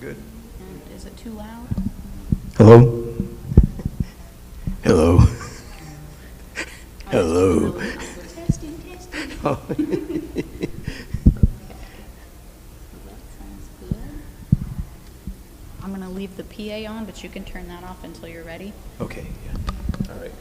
Good. And is it too loud? Hello? Hello? I'll Hello? just testing, testing. Oh. Okay. That sounds good. I'm going to leave the PA on, but you can turn that off until you're ready. Okay, yeah. All right.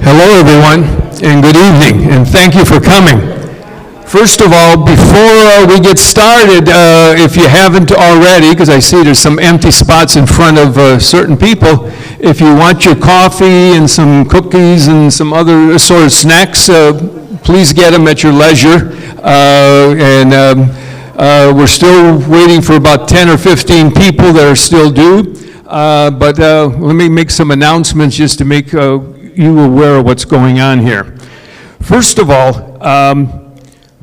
Hello, everyone, and good evening, and thank you for coming. First of all, before we get started, if you haven't already, because I see there's some empty spots in front of certain people, if you want your coffee and some cookies and some other sort of snacks, please get them at your leisure. We're still waiting for about 10 or 15 people that are still due. But let me make some announcements just to make you aware of what's going on here. First of all,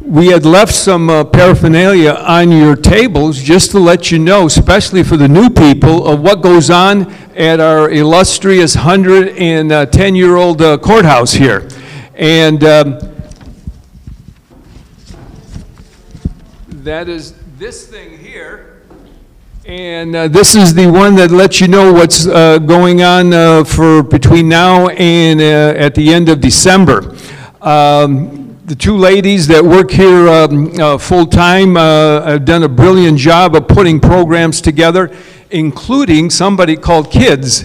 we had left some paraphernalia on your tables just to let you know, especially for the new people, of what goes on at our illustrious 110-year-old courthouse here. And that is this thing here. And this is the one that lets you know what's going on for between now and at the end of December. The two ladies that work here full-time have done a brilliant job of putting programs together, including somebody called Kids.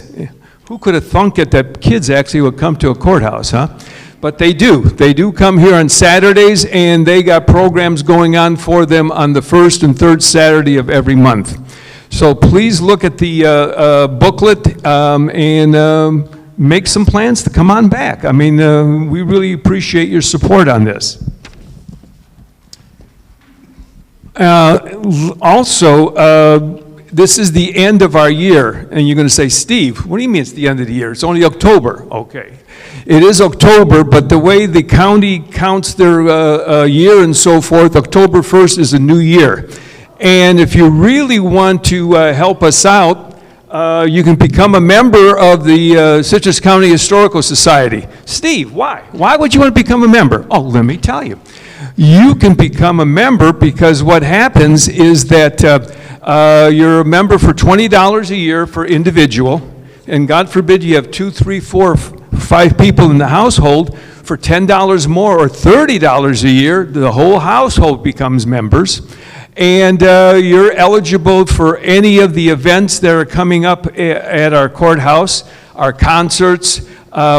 Who could have thunk it that kids actually would come to a courthouse, huh? But they do. They do come here on Saturdays, and they got programs going on for them on the first and third Saturday of every month. So please look at the booklet and make some plans to come on back. I mean, we really appreciate your support on this. Also, this is the end of our year, and you're going to say, Steve, what do you mean it's the end of the year? It's only October. Okay. It is October, but the way the county counts their year and so forth, October 1st is a new year. And if you really want to help us out, you can become a member of the Citrus County Historical Society. Steve, why? Why would you want to become a member? Oh, let me tell you. You can become a member because what happens is that you're a member for $20 a year for individual, and God forbid you have 2, 3, 4, 5 people in the household. For $10 more or $30 a year, the whole household becomes members. And you're eligible for any of the events that are coming up at our courthouse, our concerts.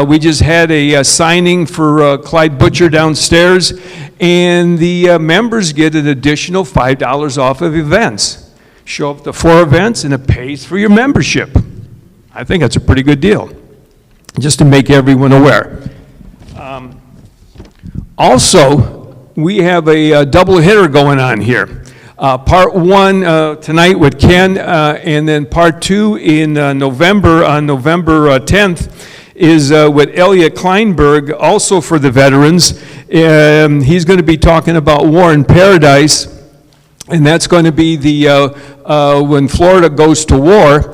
We just had a signing for Clyde Butcher downstairs, and the members get an additional $5 off of events. Show up to 4 events, and it pays for your membership. I think that's a pretty good deal, just to make everyone aware. Also, we have a double hitter going on here. Part 1 tonight with Ken, and then part 2 in November, on November 10th, is with Elliot Kleinberg, also for the veterans. He's going to be talking about War in Paradise, and that's going to be the when Florida goes to war.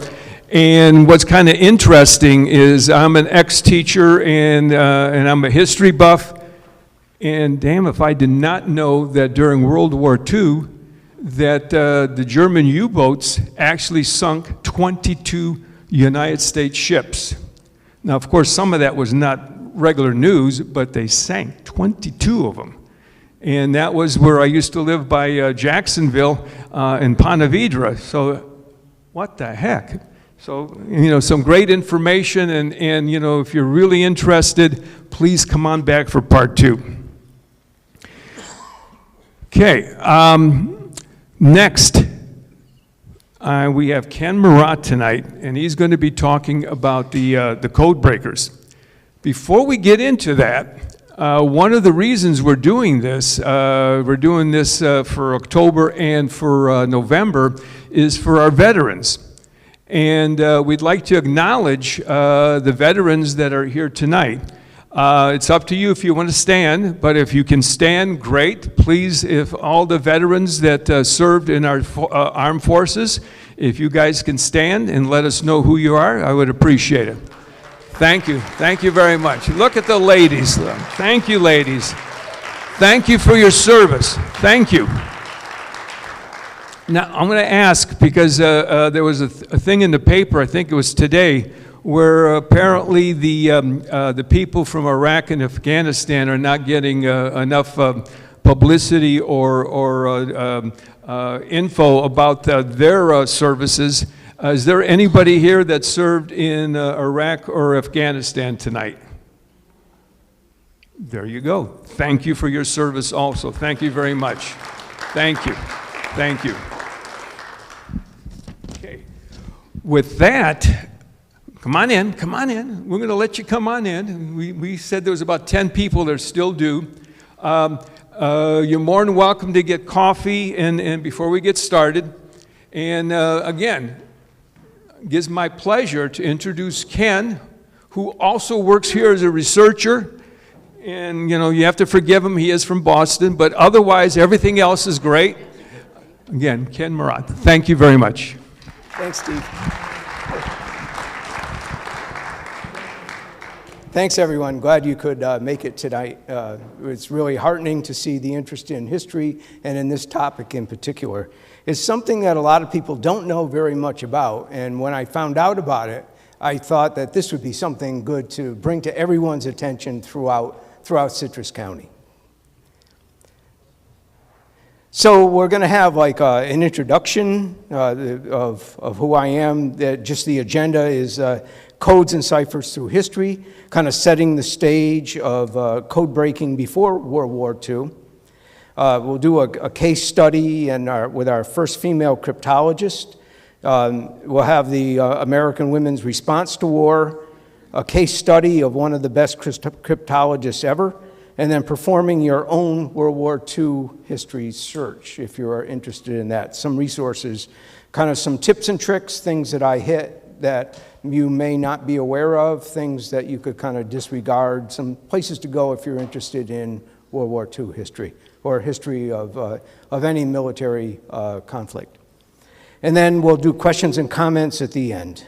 And what's kind of interesting is I'm an ex-teacher, and I'm a history buff, and damn if I did not know that during World War II, that the German U-boats actually sunk 22 United States ships. Now, of course, some of that was not regular news, but they sank 22 of them. And that was where I used to live by Jacksonville in Ponte Vedra. So what the heck? So, you know, some great information, and you know, if you're really interested, please come on back for part 2. Okay. Next, we have Ken Marotte tonight, and he's going to be talking about the code breakers. Before we get into that, one of the reasons we're doing this for October and for November, is for our veterans. And we'd like to acknowledge the veterans that are here tonight. It's up to you if you want to stand, but if you can stand, great. Please, if all the veterans that served in our armed forces, if you guys can stand and let us know who you are, I would appreciate it. Thank you. Thank you very much. Look at the ladies. Thank you, ladies. Thank you for your service. Thank you. Now, I'm going to ask, because there was a thing in the paper, I think it was today, where apparently the people from Iraq and Afghanistan are not getting enough publicity or info about their services. Is there anybody here that served in Iraq or Afghanistan tonight? There you go. Thank you for your service also. Thank you very much. Thank you. Thank you. Okay. With that, come on in. Come on in. We're going to let you come on in. We said there was about 10 people that are still due. You're more than welcome to get coffee and before we get started. And again, it gives my pleasure to introduce Ken, who also works here as a researcher. And, you know, you have to forgive him. He is from Boston. But otherwise, everything else is great. Again, Ken Marotte. Thank you very much. Thanks, Steve. Thanks, everyone. Glad you could make it tonight. It's really heartening to see the interest in history and in this topic in particular. It's something that a lot of people don't know very much about. And when I found out about it, I thought that this would be something good to bring to everyone's attention throughout Citrus County. So we're going to have like an introduction of who I am. Just the agenda is codes and ciphers through history, kind of setting the stage of code breaking before World War II. We'll do a case study with our first female cryptologist. We'll have the American women's response to war, a case study of one of the best cryptologists ever, and then performing your own World War II history search if you are interested in that. Some resources, kind of some tips and tricks, things that I hit that you may not be aware of, things that you could kind of disregard, some places to go if you're interested in World War II history or history of any military conflict. And then we'll do questions and comments at the end.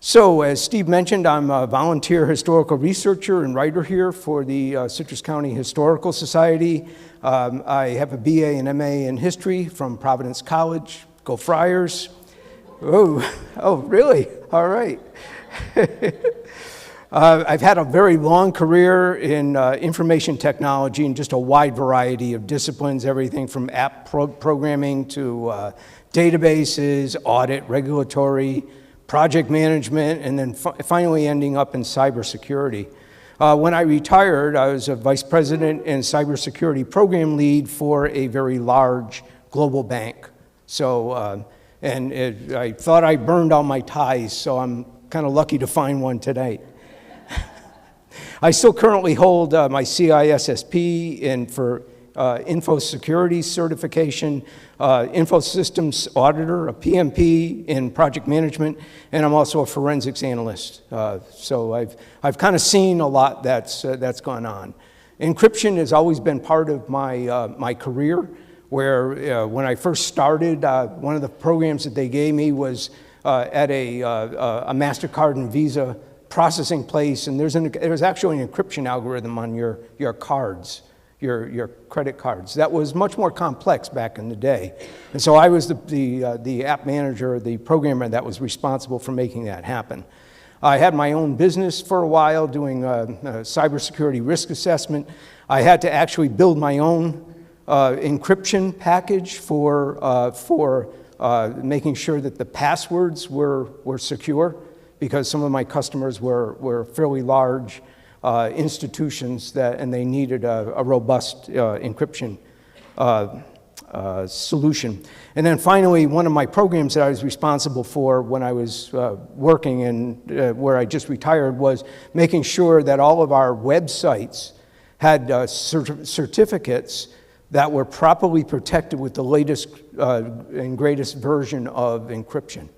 So, as Steve mentioned, I'm a volunteer historical researcher and writer here for the Citrus County Historical Society. I have a BA and MA in history from Providence College. Go Friars. Oh, really? All right. I've had a very long career in information technology and just a wide variety of disciplines, everything from app programming to databases, audit, regulatory, project management, and then finally ending up in cybersecurity. When I retired, I was a vice president and cybersecurity program lead for a very large global bank. So, I thought I burned all my ties, so I'm kind of lucky to find one tonight. I still currently hold my CISSP for info security certification, info systems auditor, a PMP in project management, and I'm also a forensics analyst. So I've kind of seen a lot that's gone on. Encryption has always been part of my career, where when I first started, one of the programs that they gave me was at a MasterCard and Visa processing place, and there's actually an encryption algorithm on your cards. Your credit cards. That was much more complex back in the day. And so I was the app manager, the programmer that was responsible for making that happen. I had my own business for a while doing cybersecurity risk assessment. I had to actually build my own encryption package for making sure that the passwords were secure, because some of my customers were fairly large institutions and they needed a robust encryption solution. And then finally, one of my programs that I was responsible for when I was working and where I just retired was making sure that all of our websites had certificates that were properly protected with the latest and greatest version of encryption.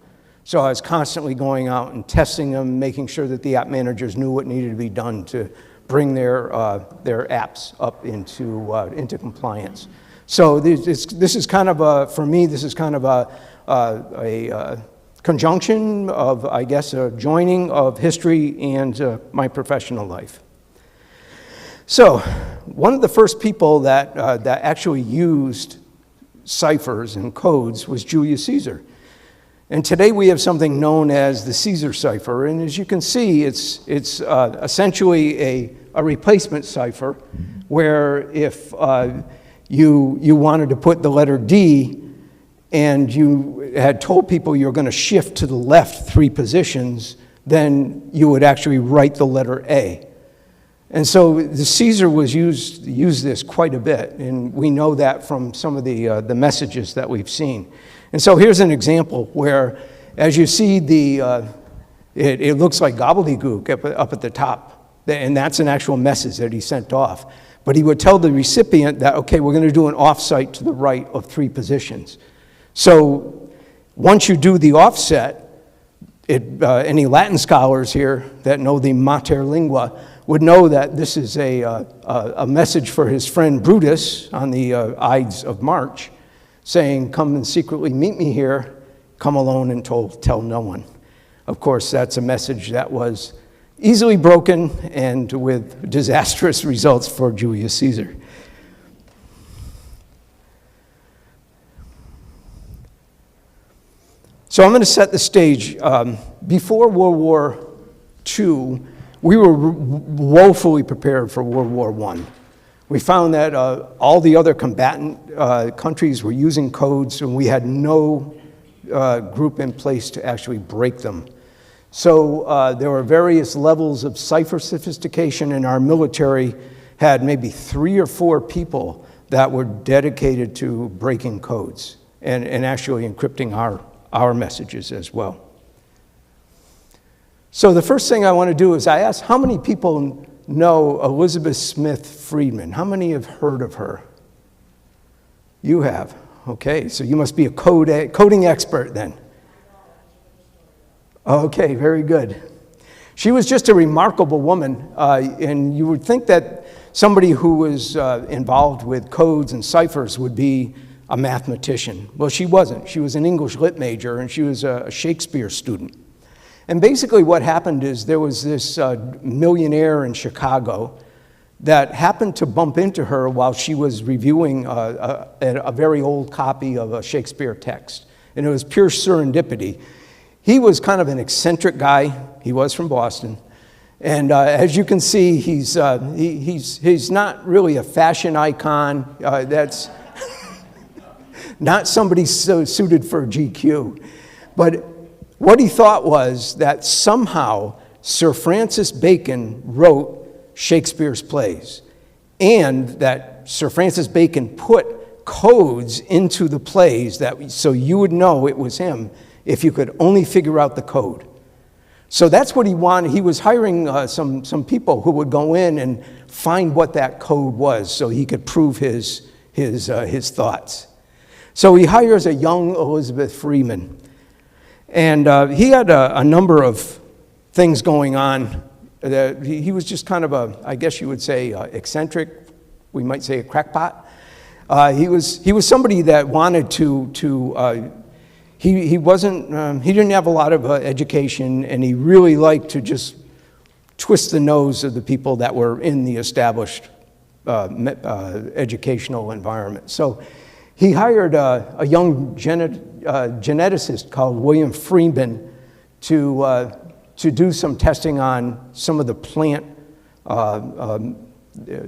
So I was constantly going out and testing them, making sure that the app managers knew what needed to be done to bring their apps up into compliance. So this is kind of for me, this is kind of a conjunction of, I guess, a joining of history and my professional life. So one of the first people that actually used ciphers and codes was Julius Caesar. And today we have something known as the Caesar cipher, and as you can see, it's essentially a replacement cipher, where if you wanted to put the letter D, and you had told people you're going to shift to the left 3 positions, then you would actually write the letter A. And so the Caesar was used this quite a bit, and we know that from some of the messages that we've seen. And so here's an example where, as you see, it looks like gobbledygook up at the top, and that's an actual message that he sent off. But he would tell the recipient that, okay, we're going to do an offsite to the right of 3 positions. So once you do the offset, any Latin scholars here that know the mater lingua would know that this is a message for his friend Brutus on the Ides of March, saying, come and secretly meet me here, come alone and tell no one. Of course, that's a message that was easily broken and with disastrous results for Julius Caesar. So I'm going to set the stage. Before World War II, we were woefully prepared for World War I. We found that all the other combatant countries were using codes, and we had no group in place to actually break them. So there were various levels of cipher sophistication, and our military had maybe 3 or 4 people that were dedicated to breaking codes and actually encrypting our messages as well. So the first thing I want to do is I ask, how many people know Elizabeth Smith Friedman? How many have heard of her? You have. Okay, so you must be a coding expert then. Okay, very good. She was just a remarkable woman, and you would think that somebody who was involved with codes and ciphers would be a mathematician. Well, she wasn't. She was an English lit major, and she was a Shakespeare student. And basically what happened is there was this millionaire in Chicago that happened to bump into her while she was reviewing a very old copy of a Shakespeare text. And it was pure serendipity. He was kind of an eccentric guy. He was from Boston. And as you can see, he's not really a fashion icon. That's not somebody so suited for GQ. But what he thought was that somehow Sir Francis Bacon wrote Shakespeare's plays, and that Sir Francis Bacon put codes into the plays so you would know it was him if you could only figure out the code. So that's what he wanted. He was hiring some people who would go in and find what that code was so he could prove his thoughts. So he hires a young Elizabeth Freeman. And he had a number of things going on. He was just kind of I guess you would say, eccentric. We might say a crackpot. He was somebody that wanted he didn't have a lot of education, and he really liked to just twist the nose of the people that were in the established educational environment. So he hired a young geneticist called William Freeman to do some testing on some of the plant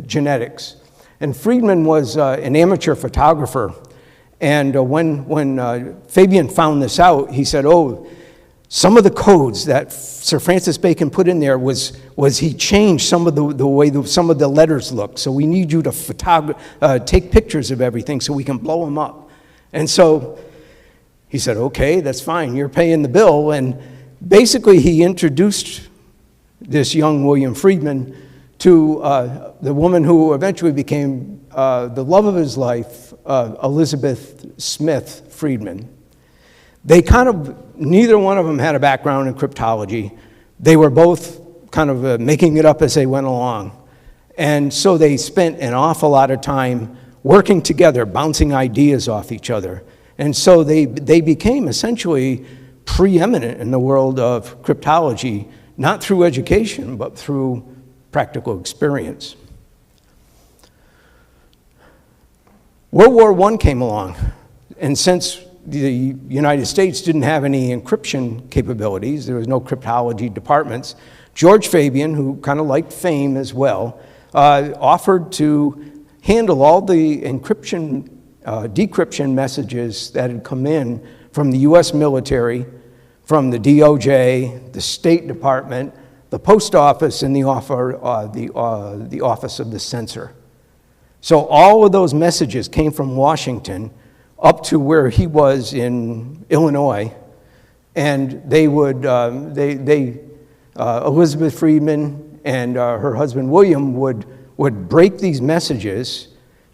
genetics. And Friedman was an amateur photographer, and when Fabian found this out, he said, "Oh, some of the codes that Sir Francis Bacon put in there was he changed some of the way some of the letters look. So we need you to take pictures of everything so we can blow them up." And so he said, "Okay, that's fine. You're paying the bill." And basically, he introduced this young William Friedman to the woman who eventually became the love of his life, Elizabeth Smith Friedman. They neither one of them had a background in cryptology. They were both kind of making it up as they went along. And so they spent an awful lot of time working together, bouncing ideas off each other. And so they became essentially preeminent in the world of cryptology, not through education, but through practical experience. World War I came along, and since the United States didn't have any encryption capabilities, there was no cryptology departments, George Fabian, who kind of liked fame as well, offered to handle all the encryption, decryption messages that had come in from the US military, from the DOJ, the State Department, the post office, and the office of the censor. So all of those messages came from Washington up to where he was in Illinois, and they would, Elizabeth Friedman and her husband William would break these messages,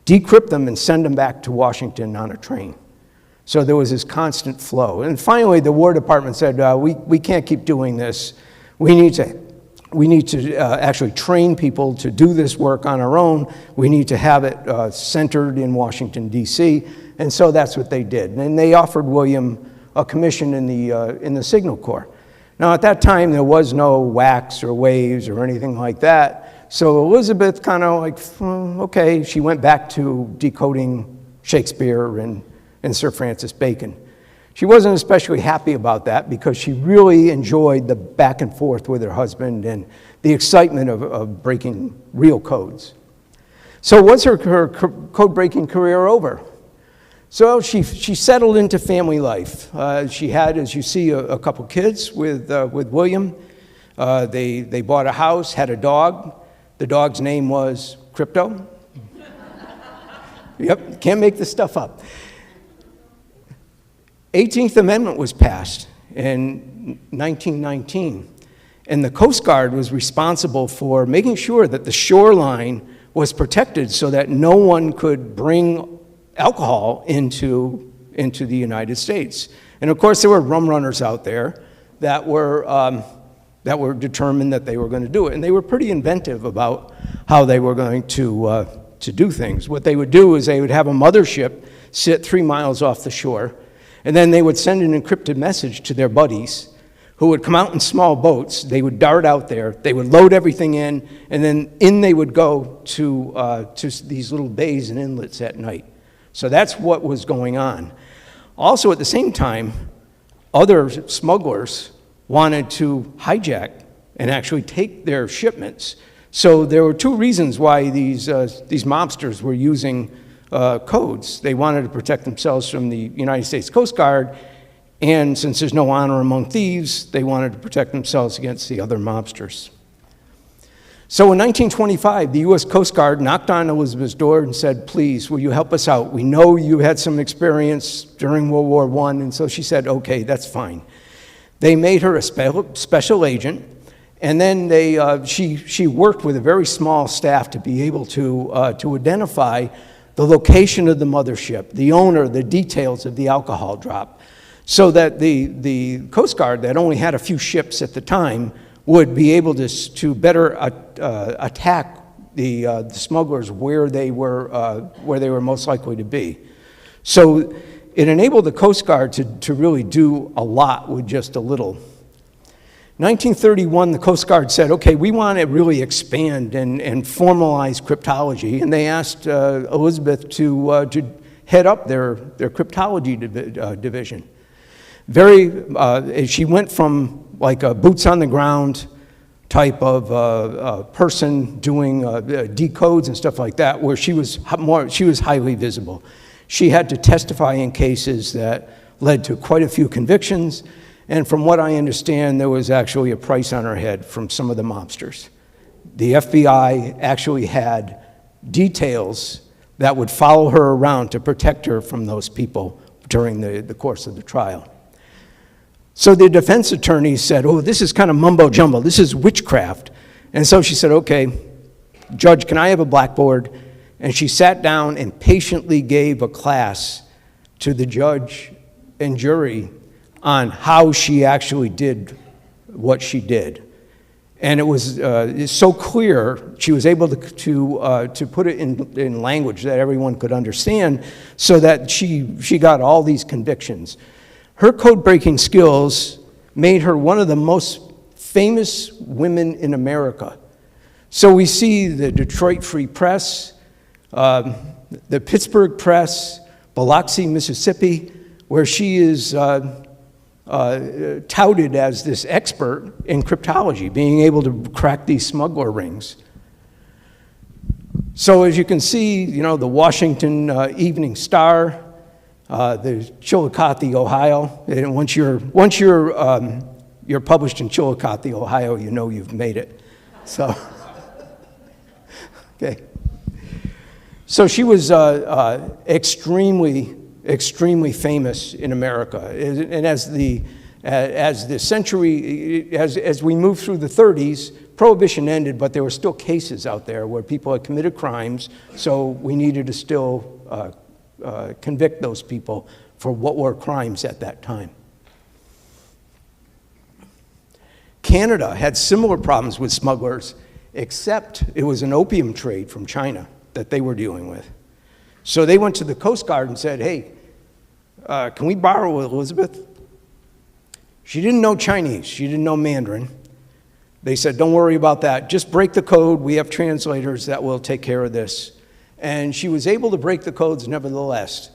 decrypt them, and send them back to Washington on a train. So there was this constant flow. And finally, the War Department said, we can't keep doing this. We need to actually train people to do this work on our own. We need to have it centered in Washington, D.C., and so that's what they did. And they offered William a commission in the Signal Corps. Now, at that time, there was no wax or waves or anything like that, so Elizabeth kind of like, okay, she went back to decoding Shakespeare and Sir Francis Bacon. She wasn't especially happy about that because she really enjoyed the back and forth with her husband and the excitement of breaking real codes. So was her code-breaking career over? So she settled into family life. She had, as you see, a couple kids with William. They bought a house, had a dog. The dog's name was Crypto. Yep, can't make this stuff up. 18th Amendment was passed in 1919, and the Coast Guard was responsible for making sure that the shoreline was protected so that no one could bring alcohol into the United States. And of course, there were rum runners out there that were determined that they were going to do it, and they were pretty inventive about how they were going to do things. What they would do is they would have a mothership sit 3 miles off the shore, and then they would send an encrypted message to their buddies who would come out in small boats. They would dart out there, they would load everything in, and then in they would go to these little bays and inlets at night. So that's what was going on. Also, at the same time, other smugglers wanted to hijack and actually take their shipments. So there were two reasons why these mobsters were using codes. They wanted to protect themselves from the United States Coast Guard, and since there's no honor among thieves, they wanted to protect themselves against the other mobsters. So in 1925, the U.S. Coast Guard knocked on Elizabeth's door and said, please, will you help us out? We know you had some experience during World War I, and so she said, okay, that's fine. They made her a special agent, and then she worked with a very small staff to be able to identify the location of the mothership, the owner, the details of the alcohol drop, so that the Coast Guard that only had a few ships at the time would be able to better attack the smugglers where they were most likely to be. So it enabled the Coast Guard to really do a lot with just a little. 1931, the Coast Guard said, okay, we want to really expand and formalize cryptology, and they asked Elizabeth to head up their cryptology division. She went from like a boots on the ground type of person doing decodes and stuff like that, where she was highly visible. She had to testify in cases that led to quite a few convictions, and from what I understand, there was actually a price on her head from some of the mobsters. The FBI actually had details that would follow her around to protect her from those people during the course of the trial. So the defense attorney said, oh, this is kind of mumbo jumbo, this is witchcraft. And so she said, okay, Judge, can I have a blackboard? And she sat down and patiently gave a class to the judge and jury on how she actually did what she did. And it was so clear, she was able to put it in language that everyone could understand, so that she got all these convictions. Her code-breaking skills made her one of the most famous women in America. So we see the Detroit Free Press, the Pittsburgh Press, Biloxi, Mississippi, where she is touted as this expert in cryptology, being able to crack these smuggler rings. So as you can see, you know, the Washington Evening Star, the Chillicothe, Ohio. And once you're you're published in Chillicothe, Ohio, you know you've made it. So, okay. So she was extremely famous in America. And as the century, as we moved through the 30s, Prohibition ended, but there were still cases out there where people had committed crimes, so we needed to still convict those people for what were crimes at that time. Canada had similar problems with smugglers, except it was an opium trade from China that they were dealing with. So they went to the Coast Guard and said, hey, can we borrow Elizabeth? She didn't know Chinese. She didn't know Mandarin. They said, don't worry about that. Just break the code. We have translators that will take care of this. And she was able to break the codes nevertheless.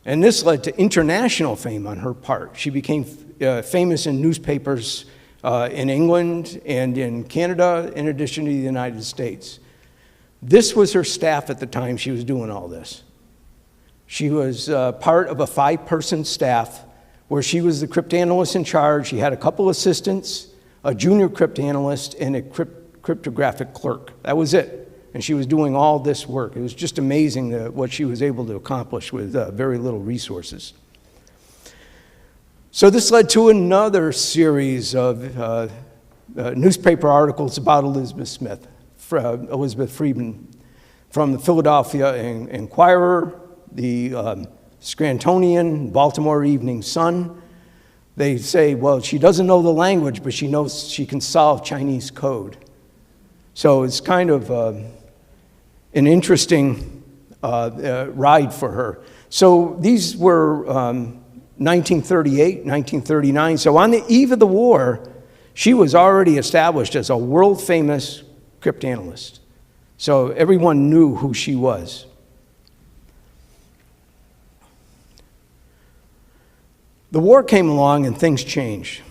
And this led to international fame on her part. She became famous in newspapers in England and in Canada, in addition to the United States. This was her staff at the time she was doing all this. She was part of a 5-person staff where she was the cryptanalyst in charge. She had a couple assistants, a junior cryptanalyst, and a cryptographic clerk. That was it. And she was doing all this work. It was just amazing what she was able to accomplish with very little resources. So this led to another series of newspaper articles about Elizabeth Freedman, from the Philadelphia Inquirer, the Scrantonian, Baltimore Evening Sun. They say, well, she doesn't know the language, but she knows she can solve Chinese code. So it's kind of an interesting ride for her. So these were 1938, 1939. So on the eve of the war, she was already established as a world-famous cryptanalyst. So everyone knew who she was. The war came along and things changed.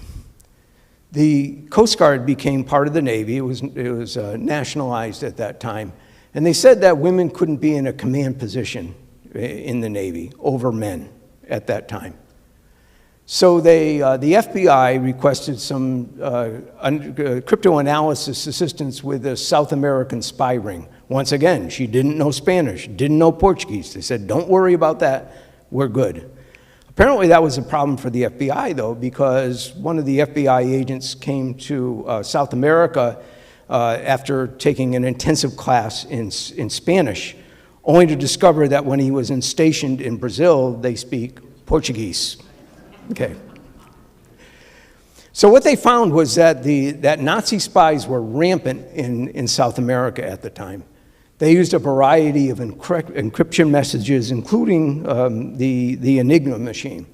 The Coast Guard became part of the Navy. It was nationalized at that time. And they said that women couldn't be in a command position in the Navy over men at that time. So the FBI requested some cryptoanalysis assistance with a South American spy ring. Once again, she didn't know Spanish, didn't know Portuguese. They said, don't worry about that, we're good. Apparently that was a problem for the FBI, though, because one of the FBI agents came to South America after taking an intensive class in Spanish, only to discover that when he was stationed in Brazil, they speak Portuguese. Okay. So what they found was that that Nazi spies were rampant in South America at the time. They used a variety of encryption messages, including the Enigma machine.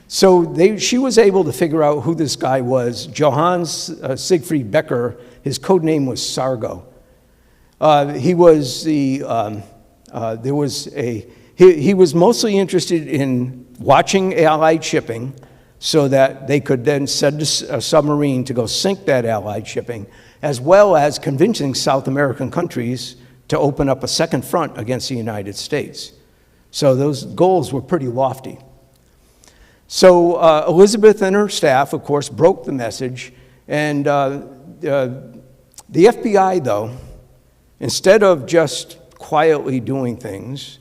So she was able to figure out who this guy was. Johannes Siegfried Becker, his code name was Sargo. He was mostly interested in watching Allied shipping so that they could then send a submarine to go sink that Allied shipping, as well as convincing South American countries to open up a second front against the United States. So those goals were pretty lofty. So Elizabeth and her staff, of course, broke the message, and the FBI, though, instead of just quietly doing things,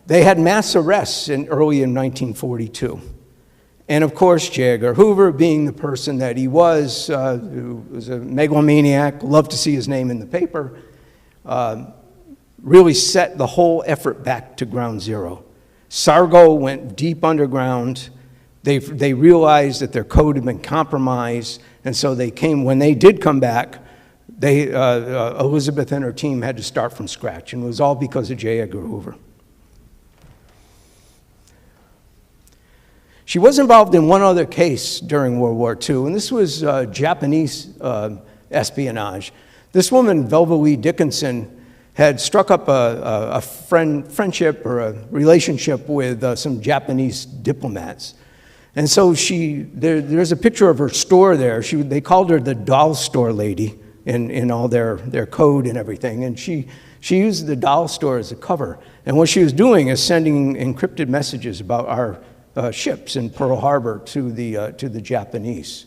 they had mass arrests early in 1942. And of course, J. Edgar Hoover, being the person that he was, who was a megalomaniac, loved to see his name in the paper, really set the whole effort back to ground zero. Sargo went deep underground. They realized that their code had been compromised, and so when they did come back, Elizabeth and her team had to start from scratch, and it was all because of J. Edgar Hoover. She was involved in one other case during World War II, and this was Japanese espionage. This woman, Velva Lee Dickinson, had struck up a friendship or a relationship with some Japanese diplomats. And so there's a picture of her store there. They called her the doll store lady in all their code and everything. And she used the doll store as a cover. And what she was doing is sending encrypted messages about our ships in Pearl Harbor to the Japanese.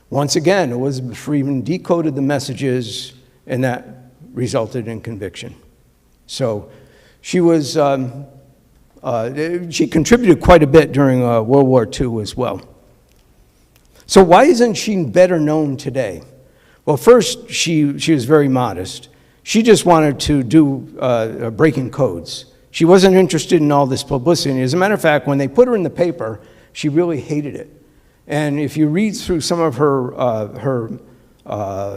Once again, Elizabeth Freeman decoded the messages, and that resulted in conviction. So she was, she contributed quite a bit during World War II as well. So why isn't she better known today? Well, first, she was very modest. She just wanted to do breaking codes. She wasn't interested in all this publicity. As a matter of fact, when they put her in the paper, she really hated it. And if you read through some of her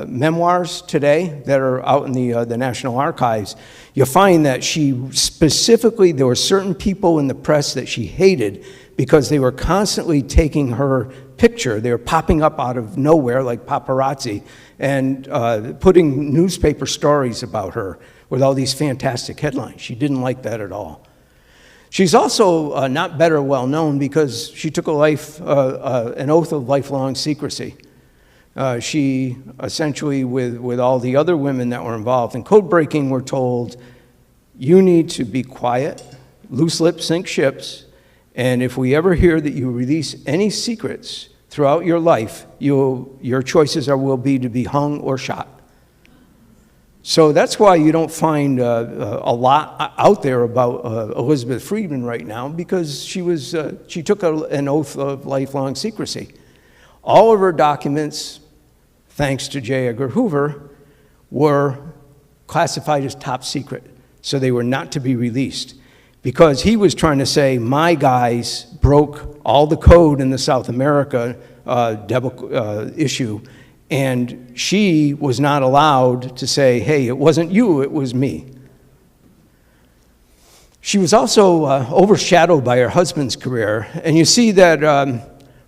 memoirs today that are out in the National Archives, you'll find that she specifically, there were certain people in the press that she hated because they were constantly taking her picture. They were popping up out of nowhere like paparazzi and putting newspaper stories about her with all these fantastic headlines. She didn't like that at all. She's also not better well known because she took an oath of lifelong secrecy. She essentially, with all the other women that were involved in code breaking, were told, you need to be quiet, loose lips sink ships, and if we ever hear that you release any secrets throughout your life, your choices will be to be hung or shot. So that's why you don't find a lot out there about Elizabeth Freedman right now, because she took an oath of lifelong secrecy. All of her documents, thanks to J. Edgar Hoover, were classified as top secret, so they were not to be released, because he was trying to say, my guys broke all the code in the South America issue, and she was not allowed to say, hey, it wasn't you, it was me. She was also overshadowed by her husband's career, and you see that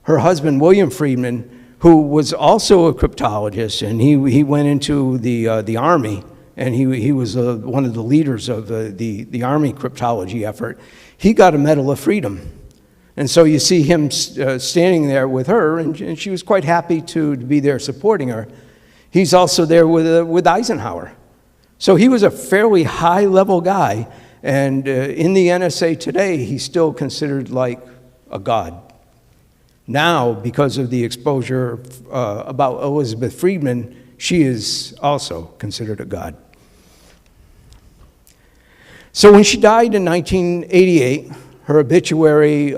her husband, William Friedman, who was also a cryptologist, and he went into the Army, and he was one of the leaders of the Army cryptology effort. He got a Medal of Freedom. And so you see him standing there with her, and she was quite happy to be there supporting her. He's also there with Eisenhower. So he was a fairly high-level guy, and in the NSA today, he's still considered like a god. Now, because of the exposure about Elizabeth Freedman, she is also considered a god. So when she died in 1988, her obituary, she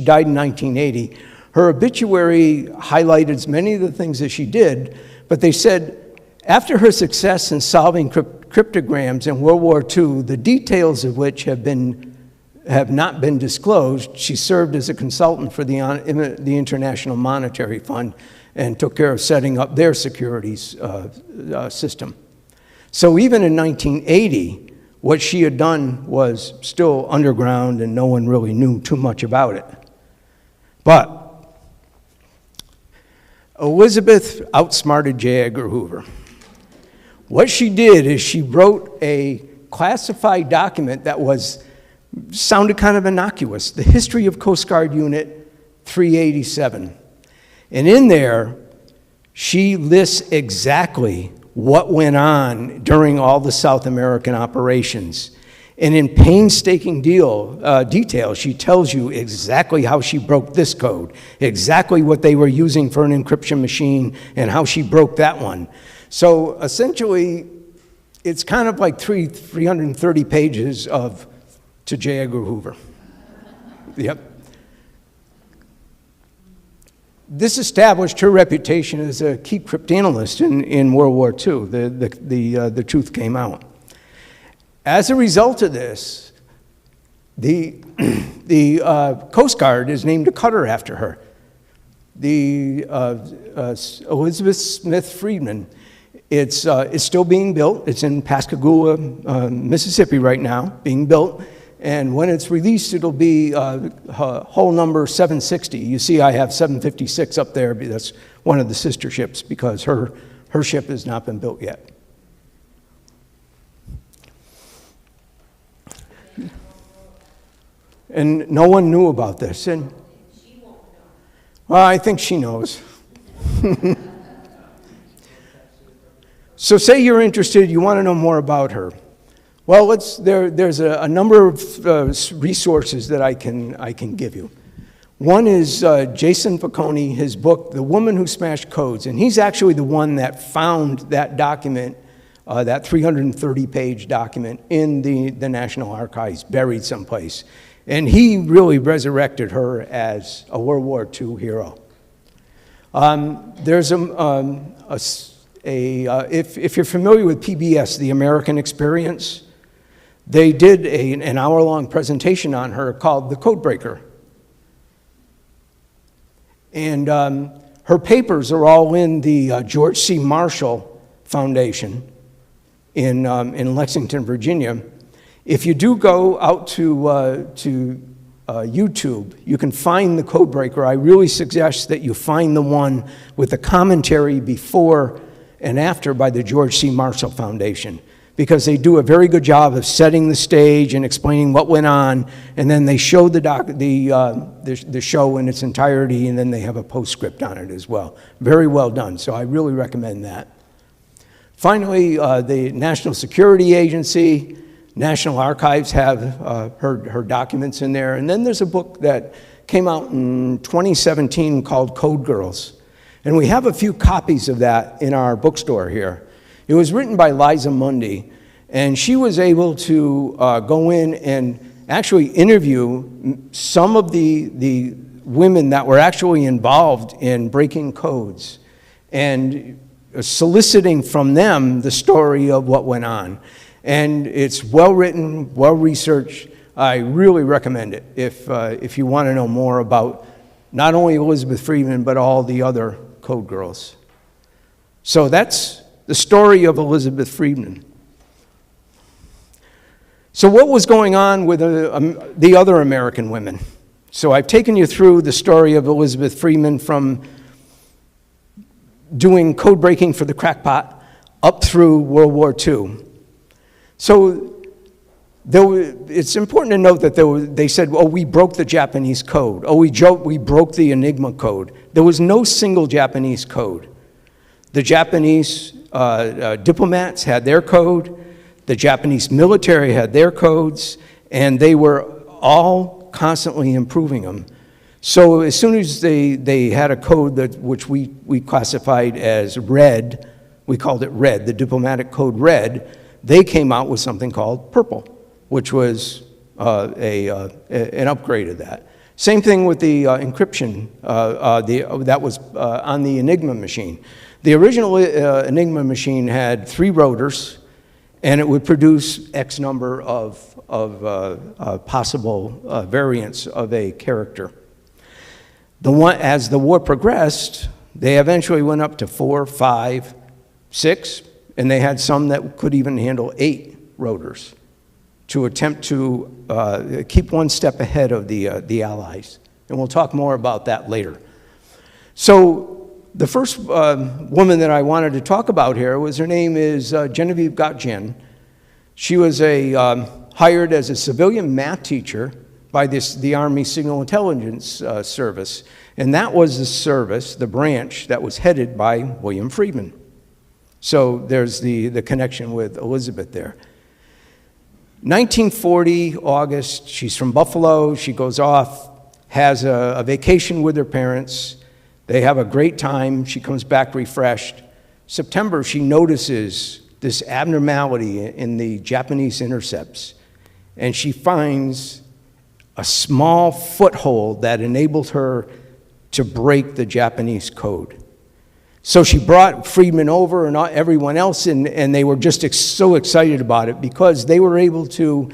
died in 1980. Her obituary highlighted many of the things that she did, but they said after her success in solving cryptograms in World War II, the details of which have not been disclosed, she served as a consultant for the International Monetary Fund and took care of setting up their securities system. So even in 1980, what she had done was still underground and no one really knew too much about it. But Elizabeth outsmarted J. Edgar Hoover. What she did is she wrote a classified document that sounded kind of innocuous, the History of Coast Guard Unit 387. And in there, she lists exactly what went on during all the South American operations. And in painstaking detail, she tells you exactly how she broke this code, exactly what they were using for an encryption machine, and how she broke that one. So essentially, it's kind of like 330 pages to J. Edgar Hoover. Yep. This established her reputation as a key cryptanalyst in World War II. The truth came out. As a result of this, the Coast Guard is named a cutter after her. The Elizabeth Smith Freedman, it's still being built. It's in Pascagoula, Mississippi right now, being built. And when it's released, it'll be hull number 760. You see I have 756 up there. That's one of the sister ships because her ship has not been built yet. And no one knew about this. And well, I think she knows. So say you're interested, you want to know more about her. Well, there's a number of resources that I can give you. One is Jason Picone, his book, The Woman Who Smashed Codes, and he's actually the one that found that document, that 330-page document in the National Archives, buried someplace. And he really resurrected her as a World War II hero. There's if you're familiar with PBS, The American Experience, they did an hour-long presentation on her called The Codebreaker. And her papers are all in the George C. Marshall Foundation in Lexington, Virginia. If you do go out to YouTube, you can find the Codebreaker. I really suggest that you find the one with the commentary before and after by the George C. Marshall Foundation, because they do a very good job of setting the stage and explaining what went on, and then they show the show in its entirety, and then they have a postscript on it as well. Very well done, so I really recommend that. Finally, the National Security Agency, National Archives have her documents in there, and then there's a book that came out in 2017 called Code Girls, and we have a few copies of that in our bookstore here. It was written by Liza Mundy, and she was able to go in and actually interview some of the women that were actually involved in breaking codes and soliciting from them the story of what went on. And it's well written, well researched. I really recommend it if you want to know more about not only Elizabeth Freeman, but all the other code girls. So that's the story of Elizabeth Freeman. So what was going on with the other American women? So I've taken you through the story of Elizabeth Freeman from doing code breaking for the crackpot up through World War II. So it's important to note that they said, oh, we broke the Japanese code. Oh, we broke the Enigma code. There was no single Japanese code. The Japanese diplomats had their code. The Japanese military had their codes, and they were all constantly improving them. So as soon as they had a code which we classified as red, we called it red, the diplomatic code red, they came out with something called purple, which was an upgrade of that. Same thing with the encryption that was on the Enigma machine. The original Enigma machine had 3 rotors, and it would produce X number of possible variants of a character. As the war progressed, they eventually went up to 4, 5, 6, and they had some that could even handle 8 rotors to attempt to keep one step ahead of the Allies. And we'll talk more about that later. So the first woman that I wanted to talk about here her name is Genevieve Gotchan. She was hired as a civilian math teacher by the Army Signal Intelligence Service. And that was the service, the branch, that was headed by William Friedman. So there's the connection with Elizabeth there. 1940, August, she's from Buffalo. She goes off, has a vacation with her parents. They have a great time. She comes back refreshed. September, she notices this abnormality in the Japanese intercepts, and she finds a small foothold that enabled her to break the Japanese code. So she brought Friedman over and everyone else, and they were just so excited about it because they were able to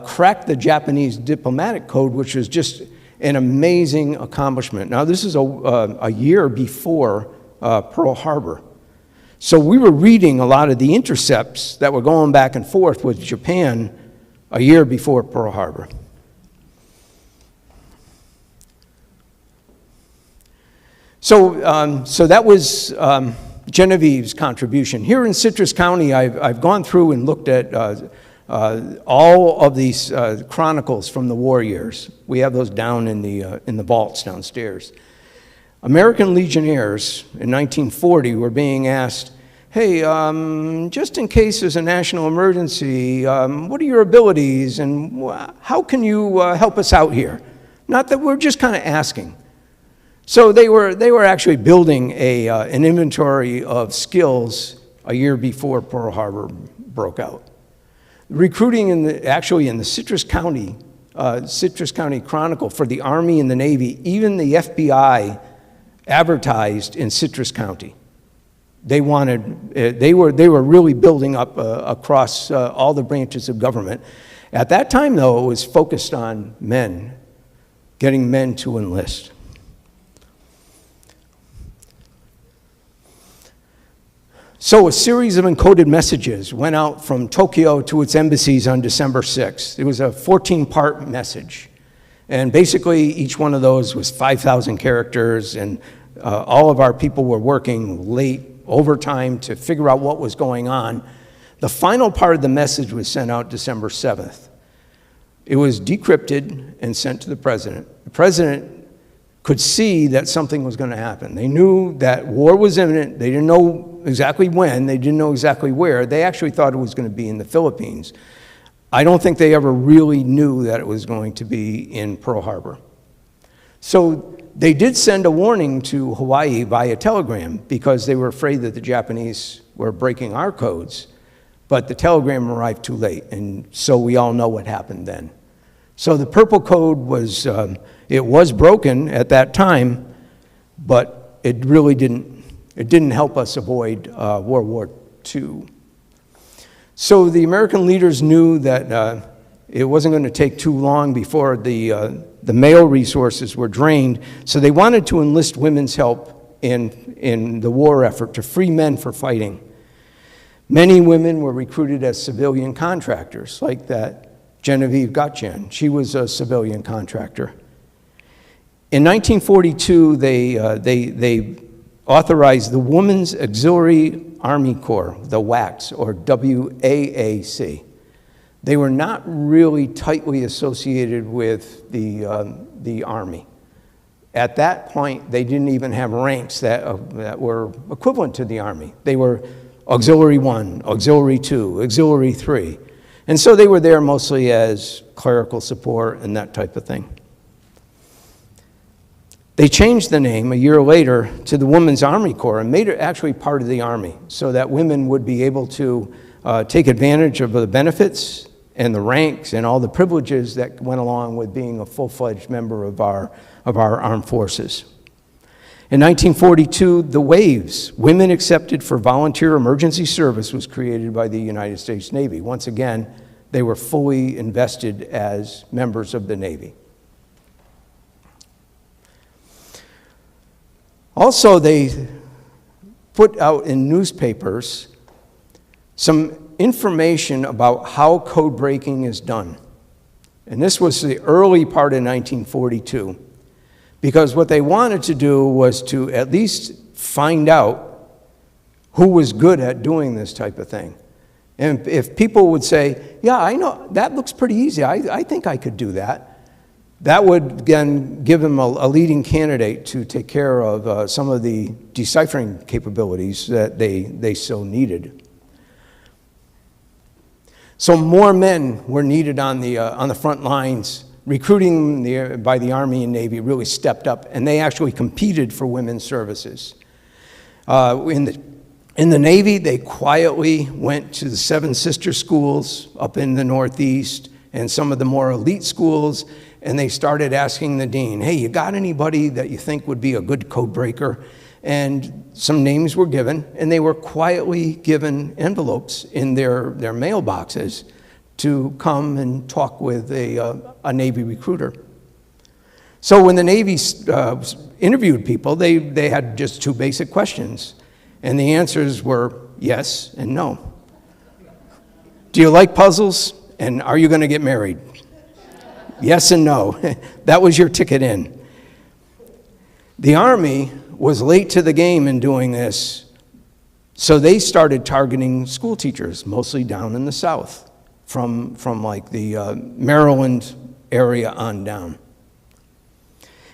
crack the Japanese diplomatic code, which was just an amazing accomplishment. Now, this is a year before Pearl Harbor. So we were reading a lot of the intercepts that were going back and forth with Japan a year before Pearl Harbor. So that was Genevieve's contribution. Here in Citrus County, I've gone through and looked at all of these chronicles from the war years. We have those down in the vaults downstairs. American legionnaires in 1940 were being asked, hey, just in case there's a national emergency, what are your abilities and how can you help us out here? Not that we're just kind of asking. So they were actually building an inventory of skills a year before Pearl Harbor broke out. Recruiting actually in the Citrus County Chronicle for the Army and the Navy, even the FBI advertised in Citrus County. They were really building up across all the branches of government. At that time, though, it was focused on men, getting men to enlist. So a series of encoded messages went out from Tokyo to its embassies on December 6th. It was a 14-part message. And basically, each one of those was 5,000 characters, and all of our people were working late overtime to figure out what was going on. The final part of the message was sent out December 7th. It was decrypted and sent to the president. The president could see that something was going to happen. They knew that war was imminent. They didn't know exactly when. They didn't know exactly where. They actually thought it was going to be in the Philippines. I don't think they ever really knew that it was going to be in Pearl Harbor. So they did send a warning to Hawaii via telegram because they were afraid that the Japanese were breaking our codes. But the telegram arrived too late, and so we all know what happened then. So the Purple Code was, it was broken at that time, but it really didn't help us avoid World War II. So the American leaders knew that it wasn't going to take too long before the male resources were drained, so they wanted to enlist women's help in the war effort to free men for fighting. Many women were recruited as civilian contractors, like that Genevieve Gotchan. She was a civilian contractor. In 1942, they authorized the Women's Auxiliary Army Corps, the WACs, or WAAC. They were not really tightly associated with the Army. At that point, they didn't even have ranks that were equivalent to the Army. They were Auxiliary 1, Auxiliary 2, Auxiliary 3. And so they were there mostly as clerical support and that type of thing. They changed the name a year later to the Women's Army Corps and made it actually part of the Army so that women would be able to take advantage of the benefits and the ranks and all the privileges that went along with being a full-fledged member of our armed forces. In 1942, the WAVES, Women Accepted for Volunteer Emergency Service, was created by the United States Navy. Once again, they were fully invested as members of the Navy. Also, they put out in newspapers some information about how code breaking is done. And this was the early part of 1942. Because what they wanted to do was to at least find out who was good at doing this type of thing. And if people would say, yeah, I know, that looks pretty easy, I think I could do that, that would again give them a leading candidate to take care of some of the deciphering capabilities that they so needed. So more men were needed on the front lines. Recruiting by the Army and Navy really stepped up, and they actually competed for women's services. In the Navy, they quietly went to the 7 sister schools up in the Northeast and some of the more elite schools, and they started asking the dean, hey, you got anybody that you think would be a good code breaker? And some names were given, and they were quietly given envelopes in their mailboxes to come and talk with a Navy recruiter. So when the Navy interviewed people, they had just 2 basic questions. And the answers were yes and no. Do you like puzzles? And are you going to get married? Yes and no. That was your ticket in. The Army was late to the game in doing this, so they started targeting school teachers, mostly down in the South. From like the Maryland area on down.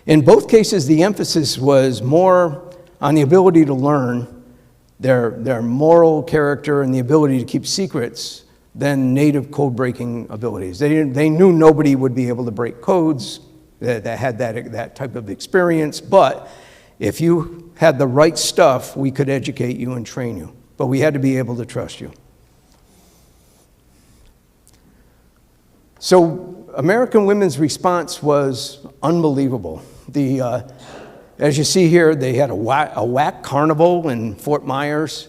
In both cases, the emphasis was more on the ability to learn, their moral character and the ability to keep secrets than native code-breaking abilities. They knew nobody would be able to break codes that had that type of experience, but if you had the right stuff, we could educate you and train you. But we had to be able to trust you. So American women's response was unbelievable. As you see here, they had a whack carnival in Fort Myers.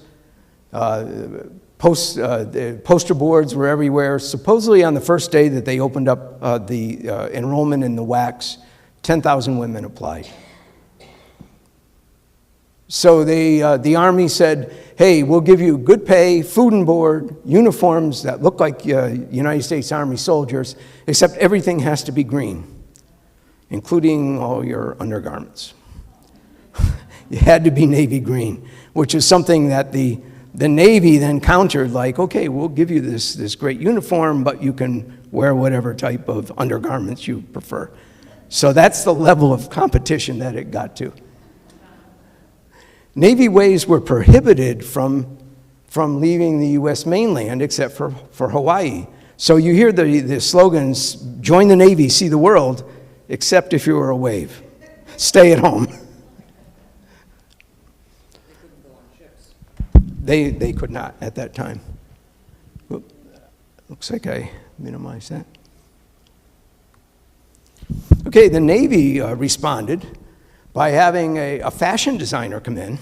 The poster boards were everywhere. Supposedly on the first day that they opened up the enrollment in the WACs, 10,000 women applied. So the Army said, hey, we'll give you good pay, food and board, uniforms that look like United States Army soldiers, except everything has to be green, including all your undergarments. You had to be navy green, which is something that the Navy then countered, like, okay, we'll give you this great uniform, but you can wear whatever type of undergarments you prefer. So that's the level of competition that it got to. Navy ways were prohibited from leaving the U.S. mainland except for Hawaii. So you hear the slogans, join the Navy, see the world, except if you were a wave. Stay at home. They could not at that time. Looks like I minimized that. Okay, the Navy responded by having a fashion designer come in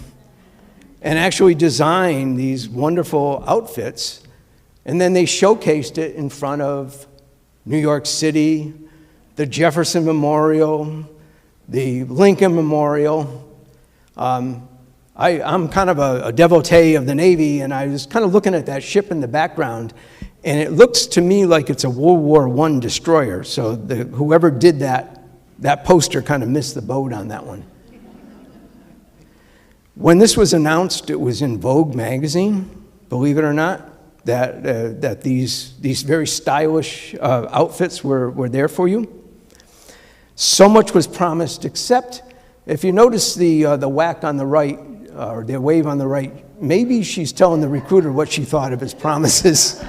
and actually design these wonderful outfits, and then they showcased it in front of New York City, the Jefferson Memorial, the Lincoln Memorial. I'm kind of a devotee of the Navy, and I was kind of looking at that ship in the background, and it looks to me like it's a World War I destroyer. So whoever did that poster kind of missed the boat on that one. When this was announced, it was in Vogue magazine, believe it or not, that these very stylish outfits were there for you. So much was promised, except if you notice the whack on the right, or the wave on the right, maybe she's telling the recruiter what she thought of his promises.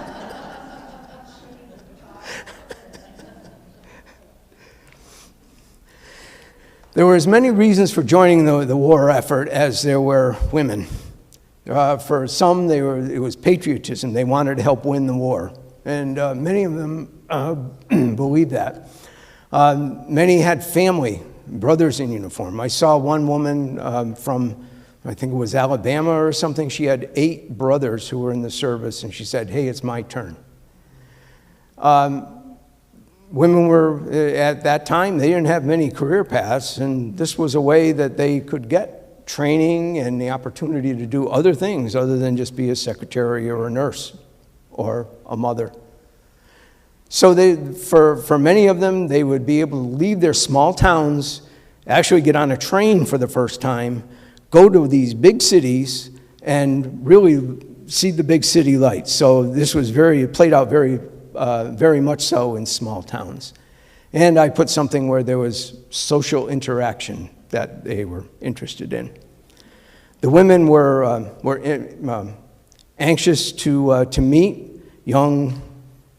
There were as many reasons for joining the war effort as there were women. For some, it was patriotism. They wanted to help win the war. And many of them believed that. Many had family, brothers in uniform. I saw one woman from, I think it was Alabama or something. She had 8 brothers who were in the service, and she said, hey, it's my turn. Women were, at that time, they didn't have many career paths, and this was a way that they could get training and the opportunity to do other things other than just be a secretary or a nurse or a mother. So for many of them, they would be able to leave their small towns, actually get on a train for the first time, go to these big cities, and really see the big city lights. So this was it played out very much so in small towns. And I put something where there was social interaction that they were interested in. The women were anxious to meet young,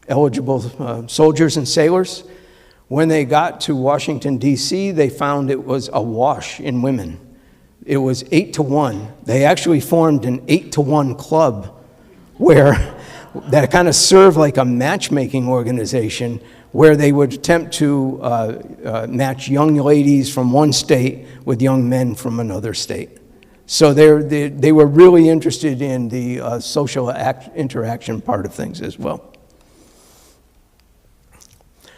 eligible soldiers and sailors. When they got to Washington, D.C., they found it was awash in women. It was 8-1. They actually formed an 8-1 club where that kind of served like a matchmaking organization where they would attempt to match young ladies from one state with young men from another state. So they were really interested in the social interaction part of things as well.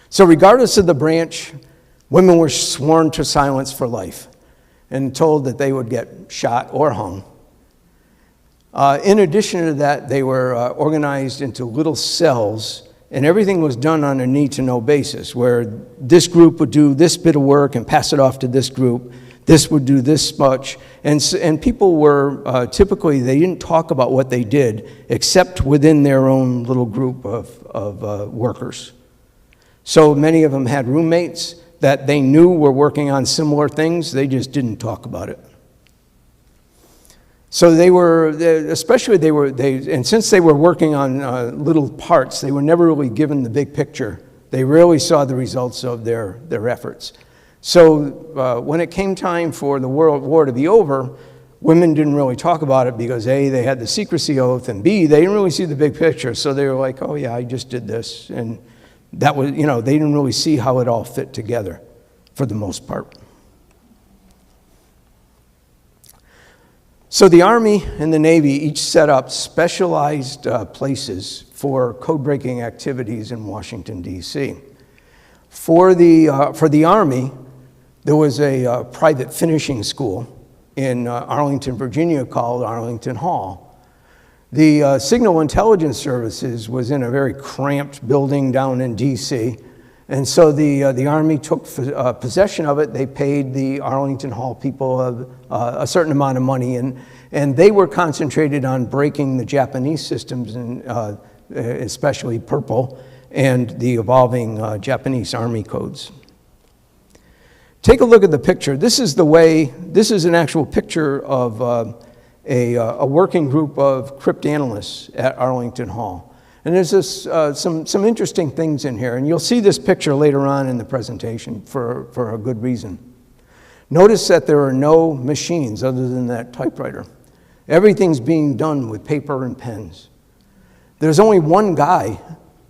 So regardless of the branch, women were sworn to silence for life and told that they would get shot or hung. In addition to that, they were organized into little cells, and everything was done on a need-to-know basis, where this group would do this bit of work and pass it off to this group, this would do this much, and people were, typically, they didn't talk about what they did, except within their own little group of workers. So many of them had roommates that they knew were working on similar things, they just didn't talk about it. So and since they were working on little parts, they were never really given the big picture. They rarely saw the results of their efforts. So when it came time for the World War to be over, women didn't really talk about it because A, they had the secrecy oath, and B, they didn't really see the big picture. So they were like, oh yeah, I just did this. And that was, they didn't really see how it all fit together for the most part. So the Army and the Navy each set up specialized places for code-breaking activities in Washington, D.C. For the Army, there was a private finishing school in Arlington, Virginia called Arlington Hall. The Signal Intelligence Services was in a very cramped building down in D.C., and so the Army took possession of it. They paid the Arlington Hall people a certain amount of money, and they were concentrated on breaking the Japanese systems, and especially Purple, and the evolving Japanese Army codes. Take a look at the picture. This is an actual picture of a working group of cryptanalysts at Arlington Hall. And there's some interesting things in here, and you'll see this picture later on in the presentation for a good reason. Notice that there are no machines other than that typewriter. Everything's being done with paper and pens. There's only one guy,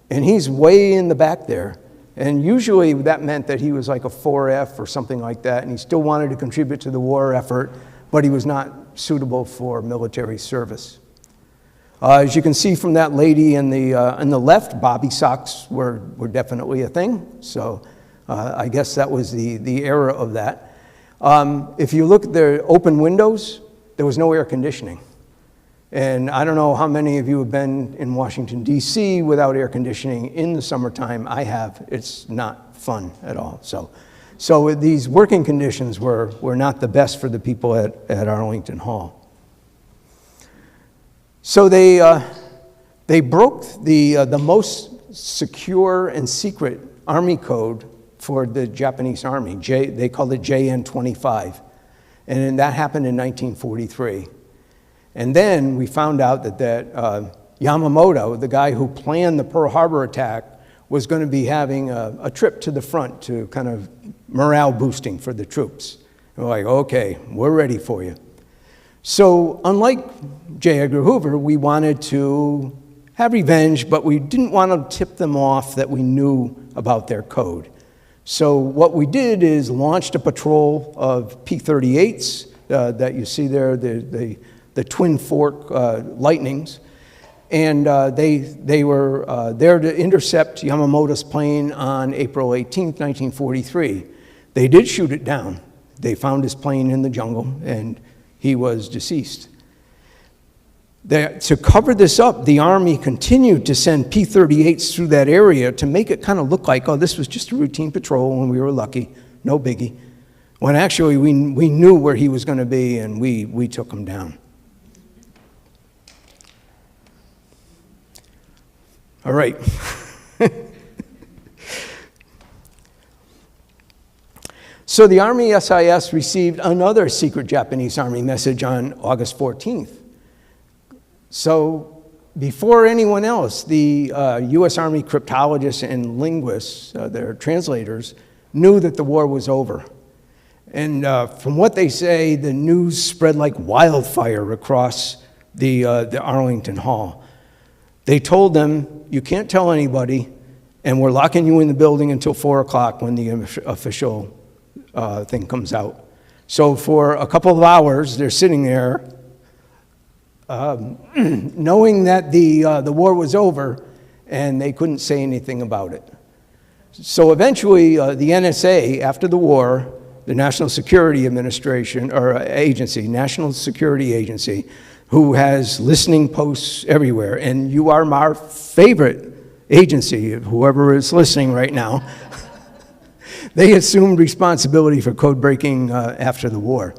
and he's way in the back there. And usually that meant that he was like a 4F or something like that, and he still wanted to contribute to the war effort, but he was not suitable for military service. As you can see from that lady in the left, bobby socks were definitely a thing. So I guess that was the era of that. If you look at the open windows, there was no air conditioning. And I don't know how many of you have been in Washington, D.C. without air conditioning in the summertime. I have. It's not fun at all. So these working conditions were not the best for the people at Arlington Hall. So they broke the most secure and secret Army code for the Japanese Army. They called it JN-25. And that happened in 1943. And then we found out that Yamamoto, the guy who planned the Pearl Harbor attack, was going to be having a trip to the front to kind of morale boosting for the troops. And we're like, okay, we're ready for you. So unlike J. Edgar Hoover, we wanted to have revenge, but we didn't want to tip them off that we knew about their code. So what we did is launched a patrol of P-38s that you see there, the twin fork Lightnings, and they were there to intercept Yamamoto's plane on April 18th, 1943. They did shoot it down. They found his plane in the jungle, and he was deceased. To cover this up, the Army continued to send P-38s through that area to make it kind of look like, oh, this was just a routine patrol and we were lucky, no biggie. When actually we knew where he was going to be, and we took him down. All right. So the Army SIS received another secret Japanese Army message on August 14th. So before anyone else, the U.S. Army cryptologists and linguists, their translators, knew that the war was over. And from what they say, the news spread like wildfire across the Arlington Hall. They told them, you can't tell anybody, and we're locking you in the building until 4 o'clock when the official thing comes out. So for a couple of hours, they're sitting there knowing that the war was over, and they couldn't say anything about it. So eventually, the NSA, after the war, the National Security Administration, or agency, National Security Agency, who has listening posts everywhere, and you are our favorite agency, whoever is listening right now, they assumed responsibility for code breaking after the war.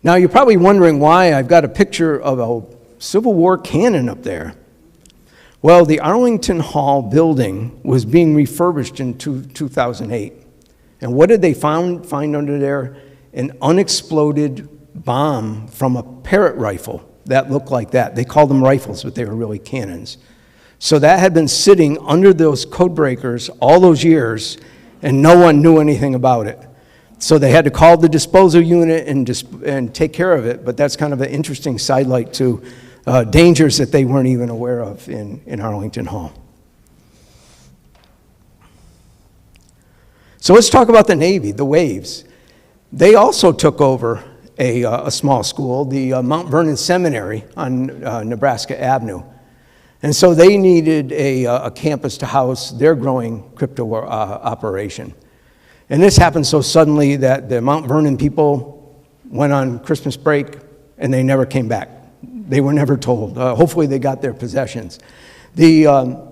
Now, you're probably wondering why I've got a picture of a Civil War cannon up there. Well, the Arlington Hall building was being refurbished in 2008. And what did they find under there? An unexploded bomb from a Parrott rifle that looked like that. They called them rifles, but they were really cannons. So that had been sitting under those code breakers all those years, and no one knew anything about it. So they had to call the disposal unit and take care of it, but that's kind of an interesting sidelight to dangers that they weren't even aware of in Arlington Hall. So let's talk about the Navy, the Waves. They also took over a small school, the Mount Vernon Seminary on Nebraska Avenue. And so they needed a campus to house their growing crypto operation. And this happened so suddenly that the Mount Vernon people went on Christmas break and they never came back. They were never told. Hopefully they got their possessions. The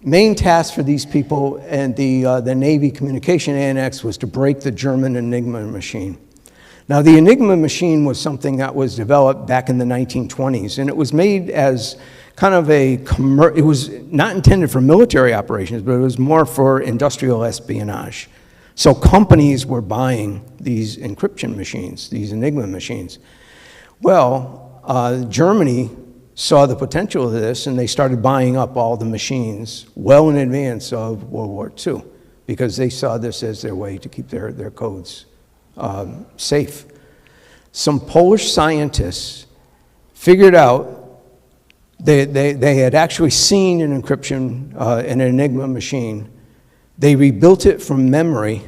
main task for these people and the Navy Communication Annex was to break the German Enigma machine. Now, the Enigma machine was something that was developed back in the 1920s, and it was made as kind of it was not intended for military operations, but it was more for industrial espionage. So companies were buying these encryption machines, these Enigma machines. Well, Germany saw the potential of this, and they started buying up all the machines well in advance of World War II, because they saw this as their way to keep their codes safe. Some Polish scientists figured out they had actually seen an encryption, an Enigma machine. They rebuilt it from memory,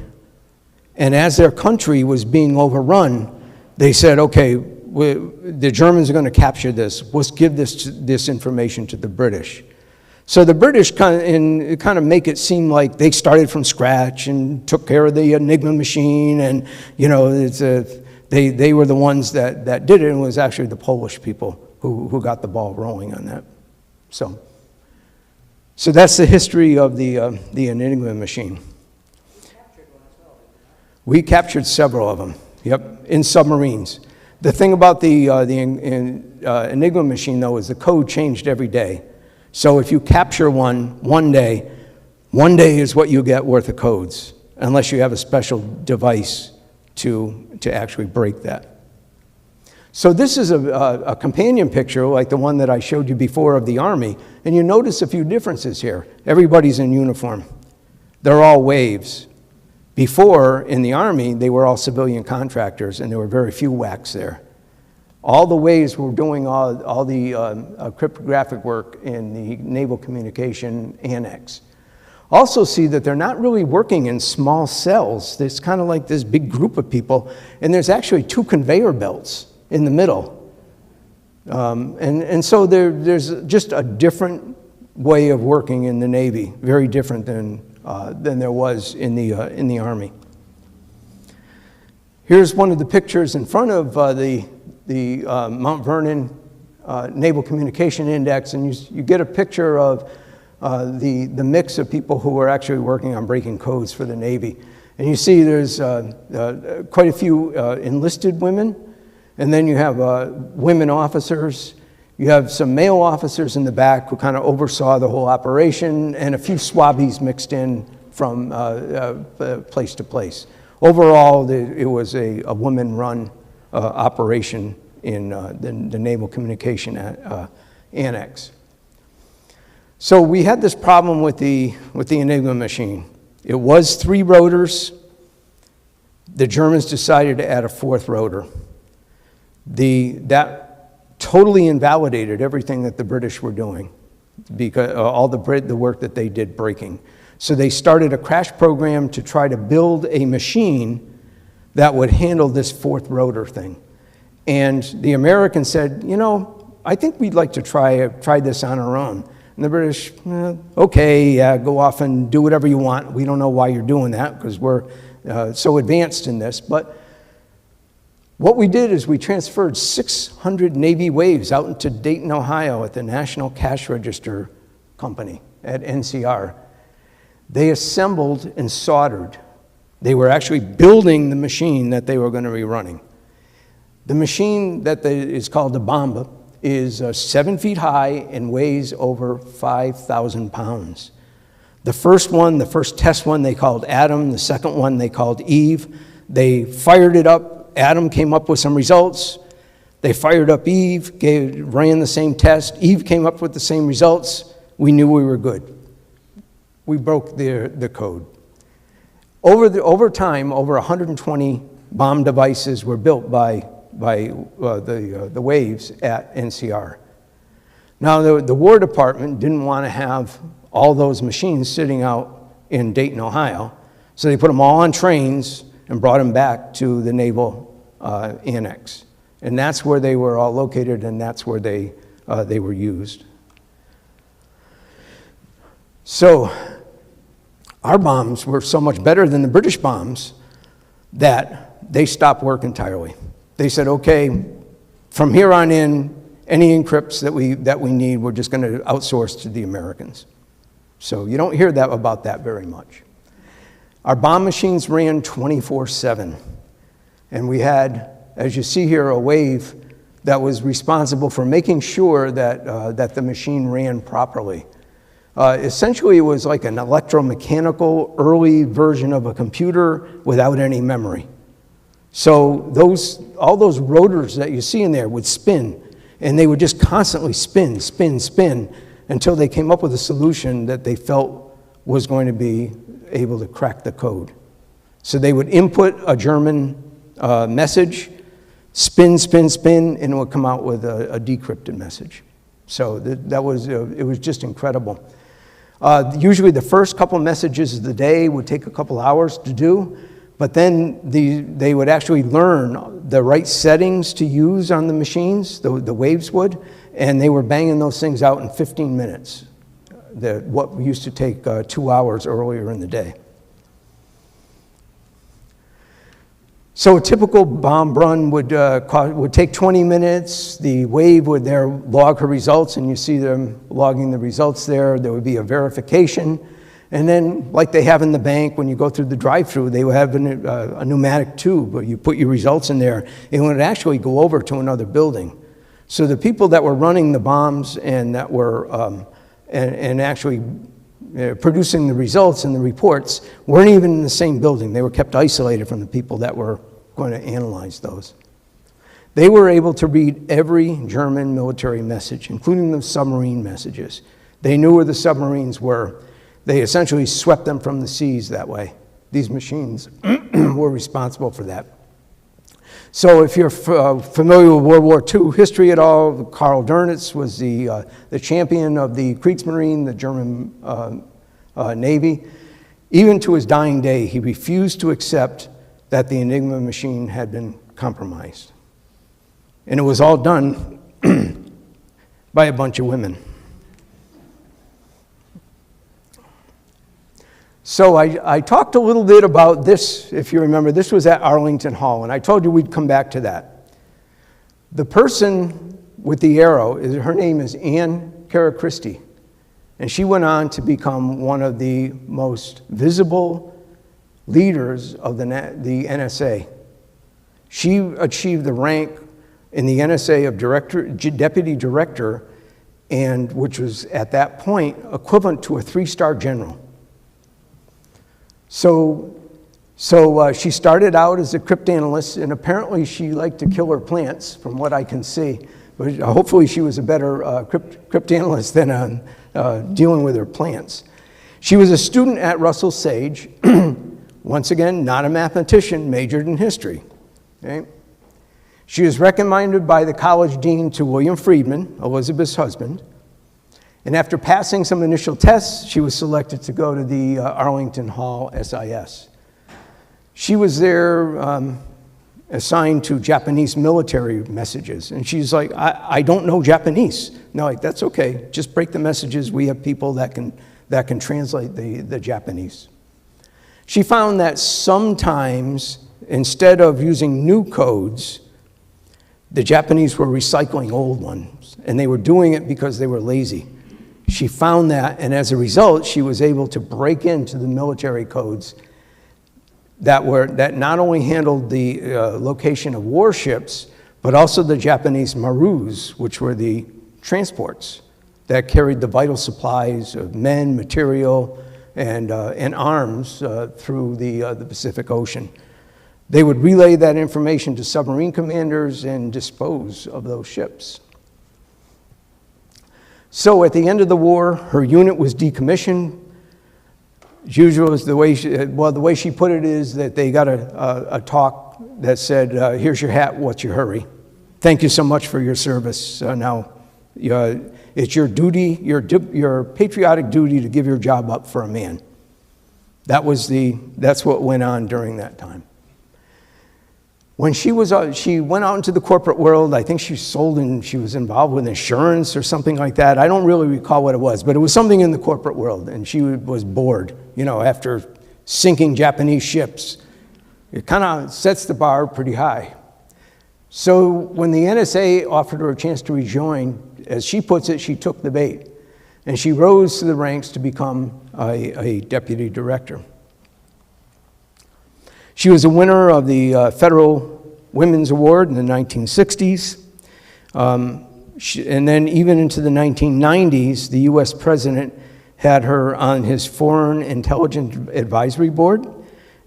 and as their country was being overrun, they said, okay, the Germans are going to capture this. Let's give this information to the British. So the British kind of make it seem like they started from scratch and took care of the Enigma machine, and they were the ones that did it, and it was actually the Polish people who got the ball rolling on that. So that's the history of the Enigma machine. We captured several of them. Yep, in submarines. The thing about the Enigma machine, though, is the code changed every day. So if you capture one day is what you get worth of codes, unless you have a special device to actually break that. So this is a companion picture like the one that I showed you before of the Army, and you notice a few differences here. Everybody's in uniform. They're all waves. Before, in the Army, they were all civilian contractors, and there were very few WACs there. All the waves were doing all the cryptographic work in the Naval Communication Annex. Also see that they're not really working in small cells. There's kind of like this big group of people, and there's actually 2 conveyor belts in the middle. And so there's just a different way of working in the Navy, very different than there was in the Army. Here's one of the pictures in front of the Mount Vernon Naval Communication Index, and you get a picture of the mix of people who are actually working on breaking codes for the Navy. And you see there's quite a few enlisted women, and then you have women officers. You have some male officers in the back who kind of oversaw the whole operation, and a few swabbies mixed in from place to place. Overall, it was a woman-run operation in the Naval Communication Annex. So we had this problem with the Enigma machine. It was 3 rotors. The Germans decided to add a 4th rotor. That totally invalidated everything that the British were doing, because all the work that they did breaking. So they started a crash program to try to build a machine that would handle this 4th rotor thing. And the Americans said, I think we'd like to try this on our own. And the British, okay, yeah, go off and do whatever you want. We don't know why you're doing that, because we're so advanced in this. But what we did is we transferred 600 Navy waves out into Dayton, Ohio at the National Cash Register Company at NCR. They assembled and soldered. They were actually building the machine that they were going to be running. The machine that is called the Bomba is 7 feet high and weighs over 5,000 pounds. The first test one they called Adam. The second one they called Eve. They fired it up. Adam came up with some results. They fired up Eve, ran the same test. Eve came up with the same results. We knew we were good. We broke the code. Over time, over 120 bomb devices were built by the Waves at NCR. Now, the War Department didn't want to have all those machines sitting out in Dayton, Ohio, so they put them all on trains and brought them back to the Naval Annex. And that's where they were all located, and that's where they were used. So our bombs were so much better than the British bombs that they stopped work entirely. They said, okay, from here on in, any encrypts that we need, we're just going to outsource to the Americans. So you don't hear about that very much. Our bomb machines ran 24/7. And we had, as you see here, a wave that was responsible for making sure that the machine ran properly. Essentially, it was like an electromechanical early version of a computer without any memory. So all those rotors that you see in there would spin, and they would just constantly spin, spin, spin, until they came up with a solution that they felt was going to be able to crack the code. So they would input a German message, spin, spin, spin, and it would come out with a decrypted message. So it was just incredible. Usually the first couple messages of the day would take a couple hours to do, but then they would actually learn the right settings to use on the machines, the Waves would, and they were banging those things out in 15 minutes, what used to take 2 hours earlier in the day. So a typical bomb run would take 20 minutes. The Wave would there log her results, and you see them logging the results there. There would be a verification. And then, like they have in the bank, when you go through the drive-through, they would have a pneumatic tube where you put your results in there, and it would actually go over to another building. So the people that were running the bombs and that were and actually producing the results and the reports weren't even in the same building. They were kept isolated from the people that were going to analyze those. They were able to read every German military message, including the submarine messages. They knew where the submarines were. They essentially swept them from the seas that way. These machines were responsible for that. So if you're familiar with World War II history at all, Karl Dönitz was the champion of the Kriegsmarine, the German Navy. Even to his dying day, he refused to accept that the Enigma machine had been compromised. And it was all done by a bunch of women. So I talked a little bit about this, if you remember. This was at Arlington Hall, and I told you we'd come back to that. The person with the arrow, her name is Anne Cara Christie, and she went on to become one of the most visible leaders of the NSA. She achieved the rank in the NSA of deputy director, and which was at that point equivalent to a 3-star general. So she started out as a cryptanalyst, and apparently she liked to kill her plants, from what I can see. But hopefully she was a better cryptanalyst than dealing with her plants. She was a student at Russell Sage. Once again, not a mathematician, majored in history. Okay? She was recommended by the college dean to William Friedman, Elizabeth's husband. And after passing some initial tests, she was selected to go to the Arlington Hall SIS. She was there assigned to Japanese military messages. And she's like, I don't know Japanese. No, like, that's okay. Just break the messages. We have people that can translate the Japanese. She found that sometimes, instead of using new codes, the Japanese were recycling old ones. And they were doing it because they were lazy. She found that, and as a result, she was able to break into the military codes that not only handled the location of warships, but also the Japanese marus, which were the transports that carried the vital supplies of men, material, and arms through the Pacific Ocean. They would relay that information to submarine commanders and dispose of those ships. So at the end of the war, her unit was decommissioned. as usual, is the way she put it is that they got a talk that said, here's your hat, what's your hurry? Thank you so much for your service. Now, it's your duty, your patriotic duty to give your job up for a man. That's what went on during that time. When she went out into the corporate world, I think she was involved with insurance or something like that. I don't really recall what it was, but it was something in the corporate world, and she was bored, after sinking Japanese ships. It kind of sets the bar pretty high. So when the NSA offered her a chance to rejoin, as she puts it, she took the bait, and she rose to the ranks to become a deputy director. She was a winner of the Federal Women's Award in the 1960s. And then even into the 1990s, the U.S. president had her on his Foreign Intelligence Advisory Board.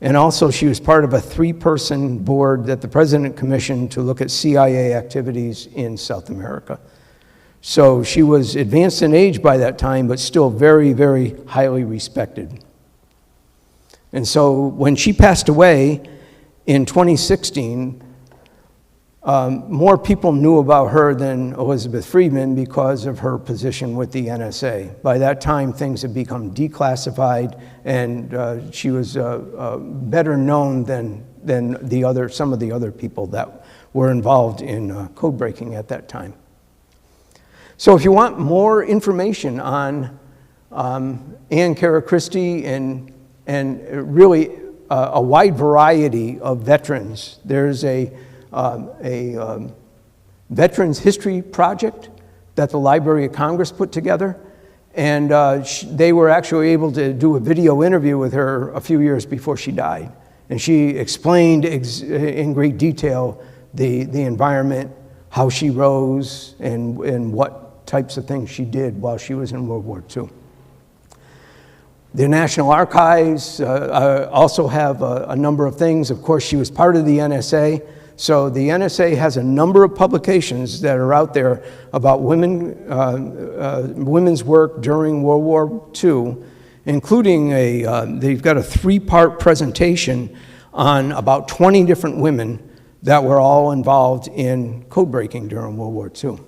And also she was part of a 3-person board that the president commissioned to look at CIA activities in South America. So she was advanced in age by that time, but still very, very highly respected. And so when she passed away in 2016, more people knew about her than Elizabeth Friedman because of her position with the NSA. By that time, things had become declassified, and she was better known than some of the other people that were involved in code breaking at that time. So if you want more information on Anne Cara Christie and really a wide variety of veterans. There's a Veterans History Project that the Library of Congress put together, and they were actually able to do a video interview with her a few years before she died. And she explained in great detail the environment, how she rose, and what types of things she did while she was in World War II. The National Archives also have a number of things. Of course, she was part of the NSA. So the NSA has a number of publications that are out there about women's work during World War II, including they've got a 3-part presentation on about 20 different women that were all involved in code breaking during World War II.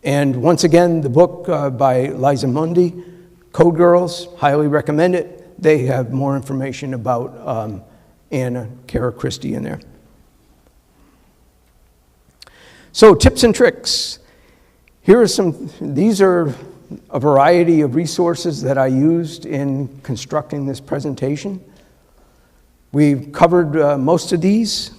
And once again, the book by Liza Mundy, Code Girls, highly recommend it. They have more information about Anne Cara Christie in there. So tips and tricks. These are a variety of resources that I used in constructing this presentation. We've covered most of these.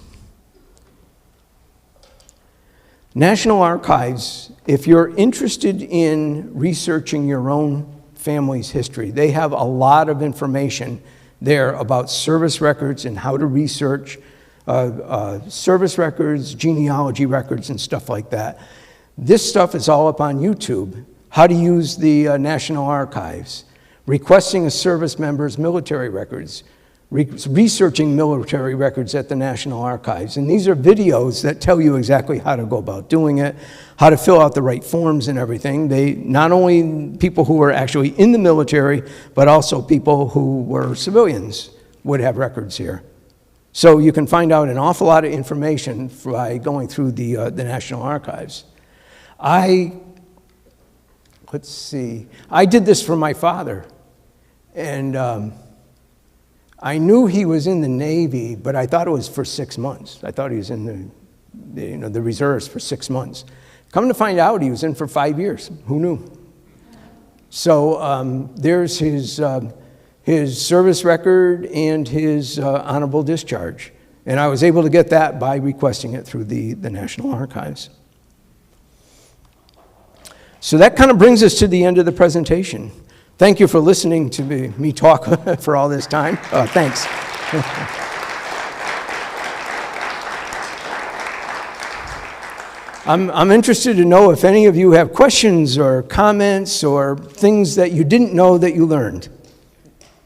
National Archives, if you're interested in researching your own family's history, they have a lot of information there about service records and how to research service records, genealogy records, and stuff like that. This stuff is all up on YouTube. How to use the National Archives, requesting a service member's military records, researching military records at the National Archives. And these are videos that tell you exactly how to go about doing it, how to fill out the right forms and everything. They, not only people who were actually in the military, but also people who were civilians would have records here. So you can find out an awful lot of information by going through the National Archives. Let's see, I did this for my father, and I knew he was in the Navy, but I thought it was for 6 months. I thought he was in the reserves for 6 months. Come to find out, he was in for 5 years. Who knew? So there's his service record and his honorable discharge. And I was able to get that by requesting it through the National Archives. So that kind of brings us to the end of the presentation. Thank you for listening to me talk for all this time. Thanks. I'm interested to know if any of you have questions or comments or things that you didn't know that you learned.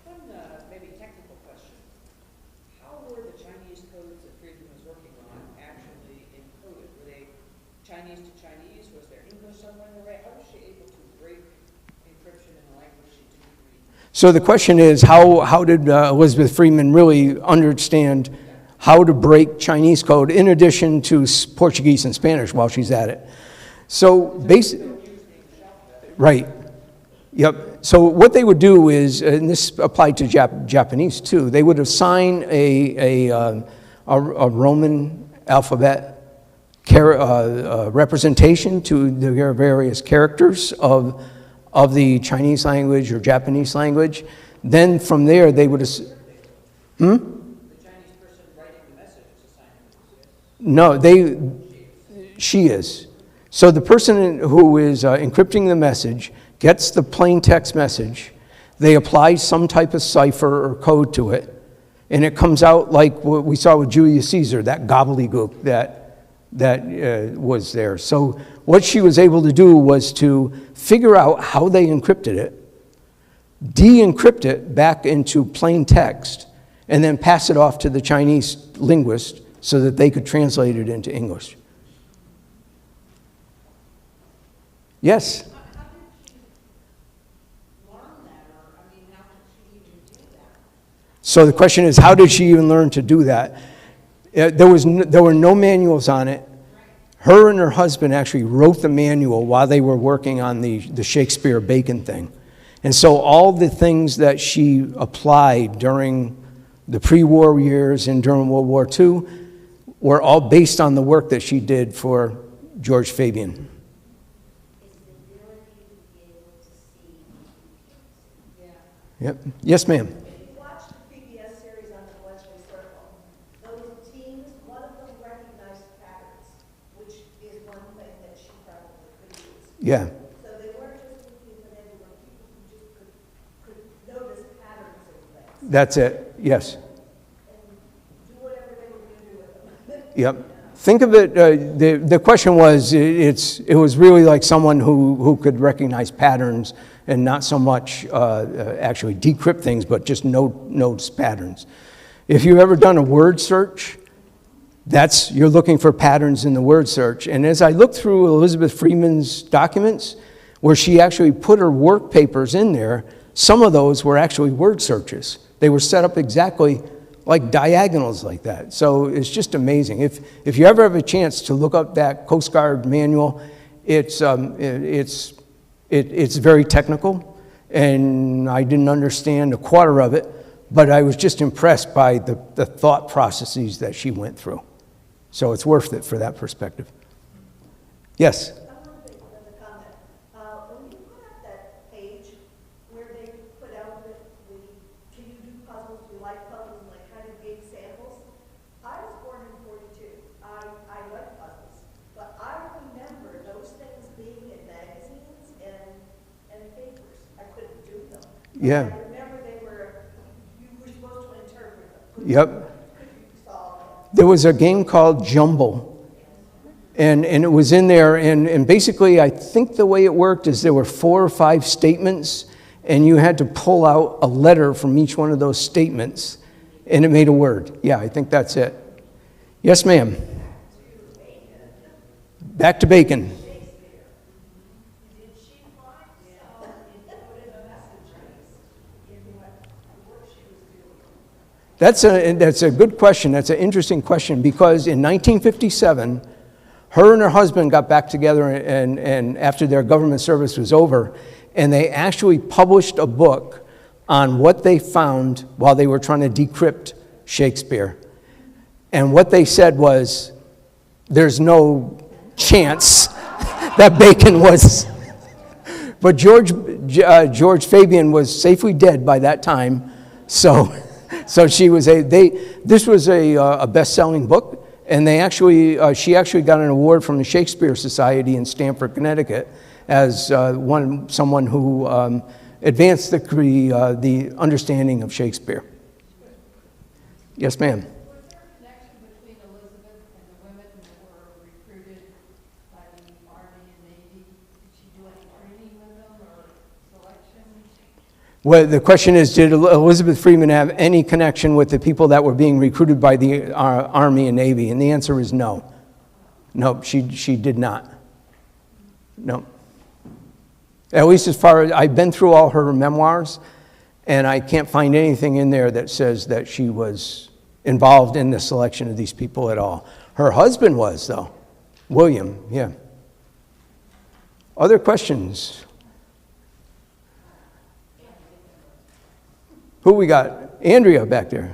One maybe technical question. How were the Chinese codes that Friedman was working on actually encoded? Were they Chinese to Chinese? Was there English somewhere in the way? How was she able to break encryption in a language she didn't So the question is, how did Elizabeth Freeman really understand how to break Chinese code in addition to Portuguese and Spanish while she's at it? So basically, right, yep. So what they would do is, and this applied to Japanese too, they would assign a Roman alphabet representation to the various characters of the Chinese language or Japanese language. Then from there they would... The Chinese person writing the message is assigned. No, she is. So the person who is encrypting the message gets the plain text message. They apply some type of cipher or code to it, and it comes out like what we saw with Julius Caesar, that gobbledygook that was there. So what she was able to do was to figure out how they encrypted it, de-encrypt it back into plain text, and then pass it off to the Chinese linguist so that they could translate it into English. Yes? How did she learn that, or, I mean, how did she even do that? So the question is, how did she even learn to do that? There were no manuals on it. Her and her husband actually wrote the manual while they were working on the Shakespeare Bacon thing. And so all the things that she applied during the pre-war years and during World War II were all based on the work that she did for George Fabian. Yep. Yes, ma'am. If you watch the PBS series on the Bletchley Circle, those teams, one of them recognized patterns, which is one thing that she probably could use. Yeah. So they weren't just looking for them, they were people who just could notice patterns in things That's it. Yes. and do whatever they were going to do with them. Yep. Think of it, the question was, it was really like someone who could recognize patterns and not so much actually decrypt things, but just notice patterns. If you've ever done a word search, you're looking for patterns in the word search. And as I looked through Elizabeth Freeman's documents, where she actually put her work papers in there, some of those were actually word searches. They were set up exactly like diagonals like that. So it's just amazing. If you ever have a chance to look up that Coast Guard manual, it's very technical, and I didn't understand a quarter of it, but I was just impressed by the thought processes that she went through. So it's worth it for that perspective. Yes? I want to make another comment. When you put up that page where they put out can you do puzzles, do you like puzzles, and like kind of gave samples? I was born in 42. I like puzzles, but I remember those things being in magazines and papers. I couldn't do them. Yeah. I remember you were supposed to interpret them. Yep. Could you solve them? There was a game called Jumble, and it was in there, and basically I think the way it worked is there were 4 or 5 statements, and you had to pull out a letter from each one of those statements, and it made a word. Yeah, I think that's it. Yes, ma'am. Back to Bacon. That's a good question. That's an interesting question, because in 1957, her and her husband got back together and after their government service was over, and they actually published a book on what they found while they were trying to decrypt Shakespeare. And what they said was, there's no chance that Bacon was... But George Fabian was safely dead by that time, so she was this was a best-selling book, and she actually got an award from the Shakespeare Society in Stamford, Connecticut, as someone who advanced the understanding of Shakespeare. Yes, ma'am. Was there a connection between Elizabeth and the women who were recruited by the Army and Navy? Did she do any training with them or selection? Well, the question is, did Elizabeth Freeman have any connection with the people that were being recruited by the Army and Navy? And the answer is no. No, she did not. No. At least as far as I've been through all her memoirs, And I can't find anything in there that says that she was involved in the selection of these people at all. Her husband was, though. William, yeah. Other questions? Who we got? Andrea back there.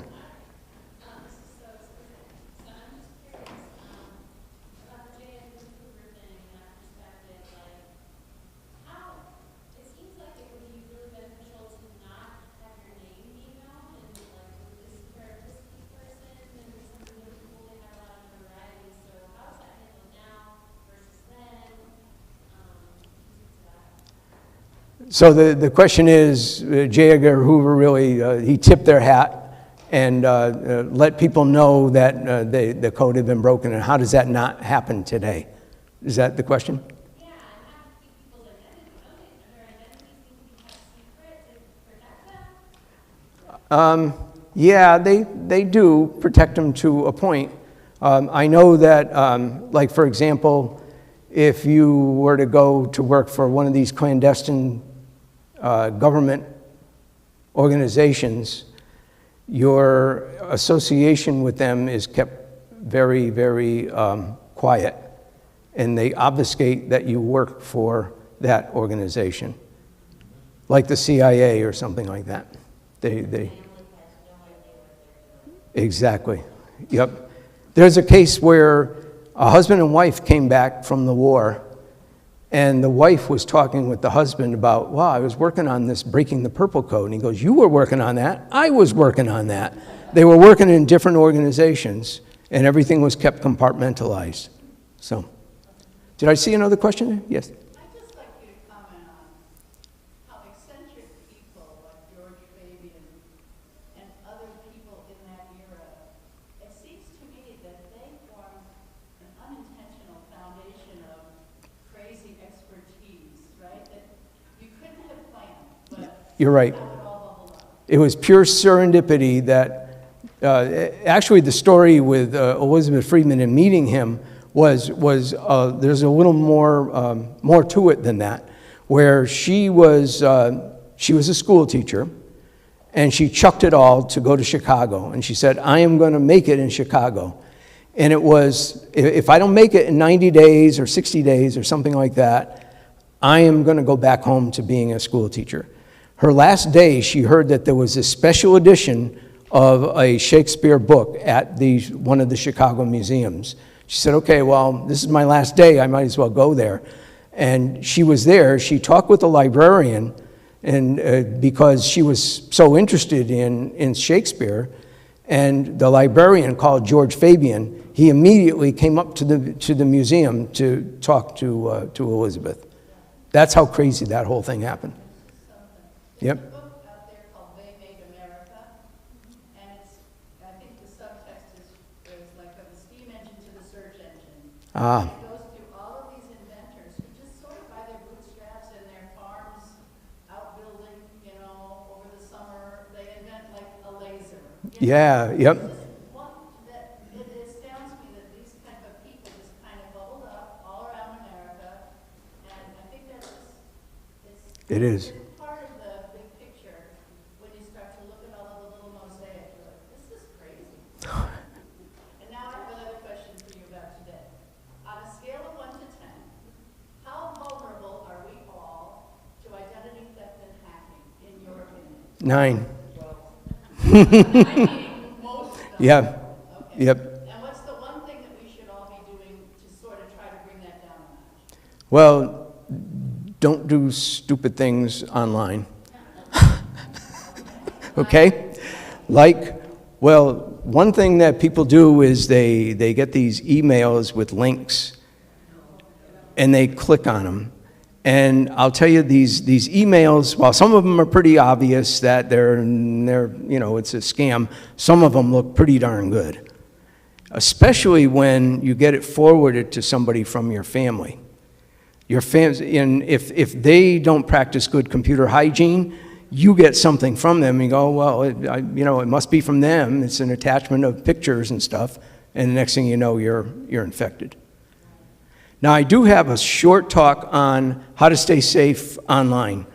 So the question is, J. Edgar Hoover really, he tipped their hat and let people know that the code had been broken, and how does that not happen today? Is that the question? Yeah, and how to keep people's identity, don't they? And their identities need to be kept secret to protect them? Yeah, they do protect them to a point. I know that, like for example, if you were to go to work for one of these clandestine government organizations, your association with them is kept very, very quiet, and they obfuscate that you work for that organization, like the CIA or something like that. They exactly, yep. There's a case where a husband and wife came back from the war, and the wife was talking with the husband about, wow, I was working on this breaking the purple code. And he goes, you were working on that? I was working on that. They were working in different organizations, and everything was kept compartmentalized. So, did I see another question there? Yes. I'd just like you to comment on how eccentric people like George Fabian and other people in that era, it seems to me that they formed an unintentional foundation of crazy expertise, right? That you couldn't have planned, but You're right. that would all bubble up. It was pure serendipity that, actually the story with Elizabeth Freedman and meeting him was there's a little more to it than that, where she was a school teacher, and she chucked it all to go to Chicago, and she said, I am going to make it in Chicago. And it was, if I don't make it in 90 days or 60 days or something like that, I am going to go back home to being a school teacher. Her last day, she heard that there was a special edition of a Shakespeare book at one of the Chicago museums. She said, okay, well, this is my last day, I might as well go there. And she was there, she talked with the librarian, and because she was so interested in Shakespeare, and the librarian called George Fabian, he immediately came up to the museum to talk to Elizabeth. That's how crazy that whole thing happened. Yep. There's a book out there called They Made America, and I think the subtext is like from the steam engine to the search engine. Ah. It goes through all of these inventors who just sort of by their bootstraps in their farms, outbuilding, over the summer, they invent like a laser. Yeah, yep. It astounds me that these type of people just kind of bubbled up all around America, and I think that's just, It is. it's part of the big picture. When you start to look at all of the little mosaic, you're like, this is crazy. And now I have another question for you about today. On a scale of 1 to 10, how vulnerable are we all to identity theft and hacking, in your opinion? 9. Most of them. Yeah. Okay. Yep. And what's the one thing that we should all be doing to sort of try to bring that down a notch? Well, don't do stupid things online. Okay? One thing that people do is they get these emails with links, and they click on them. And I'll tell you, these emails, while some of them are pretty obvious that they're it's a scam, some of them look pretty darn good, especially when you get it forwarded to somebody from your family. Your and if they don't practice good computer hygiene, you get something from them and you go, well, it must be from them. It's an attachment of pictures and stuff, and the next thing you know, you're infected. Now, I do have a short talk on how to stay safe online.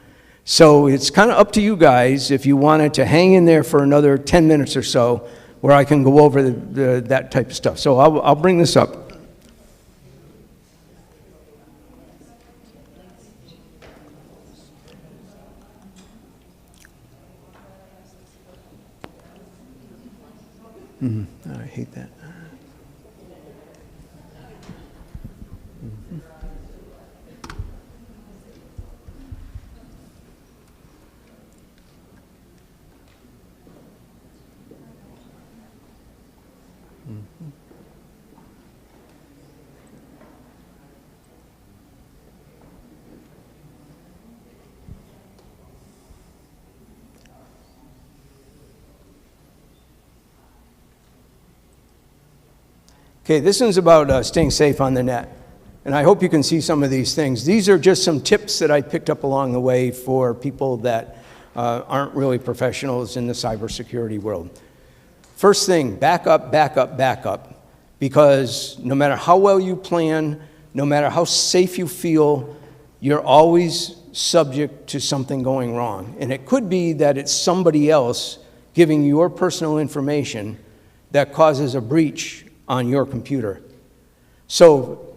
So it's kind of up to you guys if you wanted to hang in there for another 10 minutes or so where I can go over that type of stuff. So I'll bring this up. I hate that. Okay, this one's about staying safe on the net. And I hope you can see some of these things. These are just some tips that I picked up along the way for people that aren't really professionals in the cybersecurity world. First thing, back up, back up, back up. Because no matter how well you plan, no matter how safe you feel, you're always subject to something going wrong. And it could be that it's somebody else giving your personal information that causes a breach on your computer. So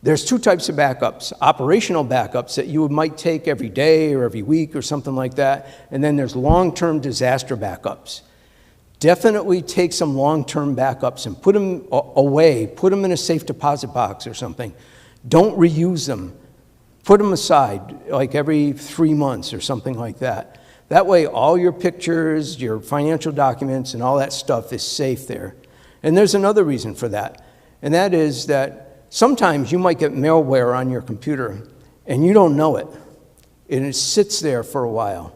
there's two types of backups: operational backups that you might take every day or every week or something like that, and then there's long-term disaster backups. Definitely take some long-term backups and put them away, put them in a safe deposit box or something. Don't reuse them. Put them aside like every 3 months or something like that. That way all your pictures, your financial documents, and all that stuff is safe there. And there's another reason for that, and that is that sometimes you might get malware on your computer and you don't know it, and it sits there for a while.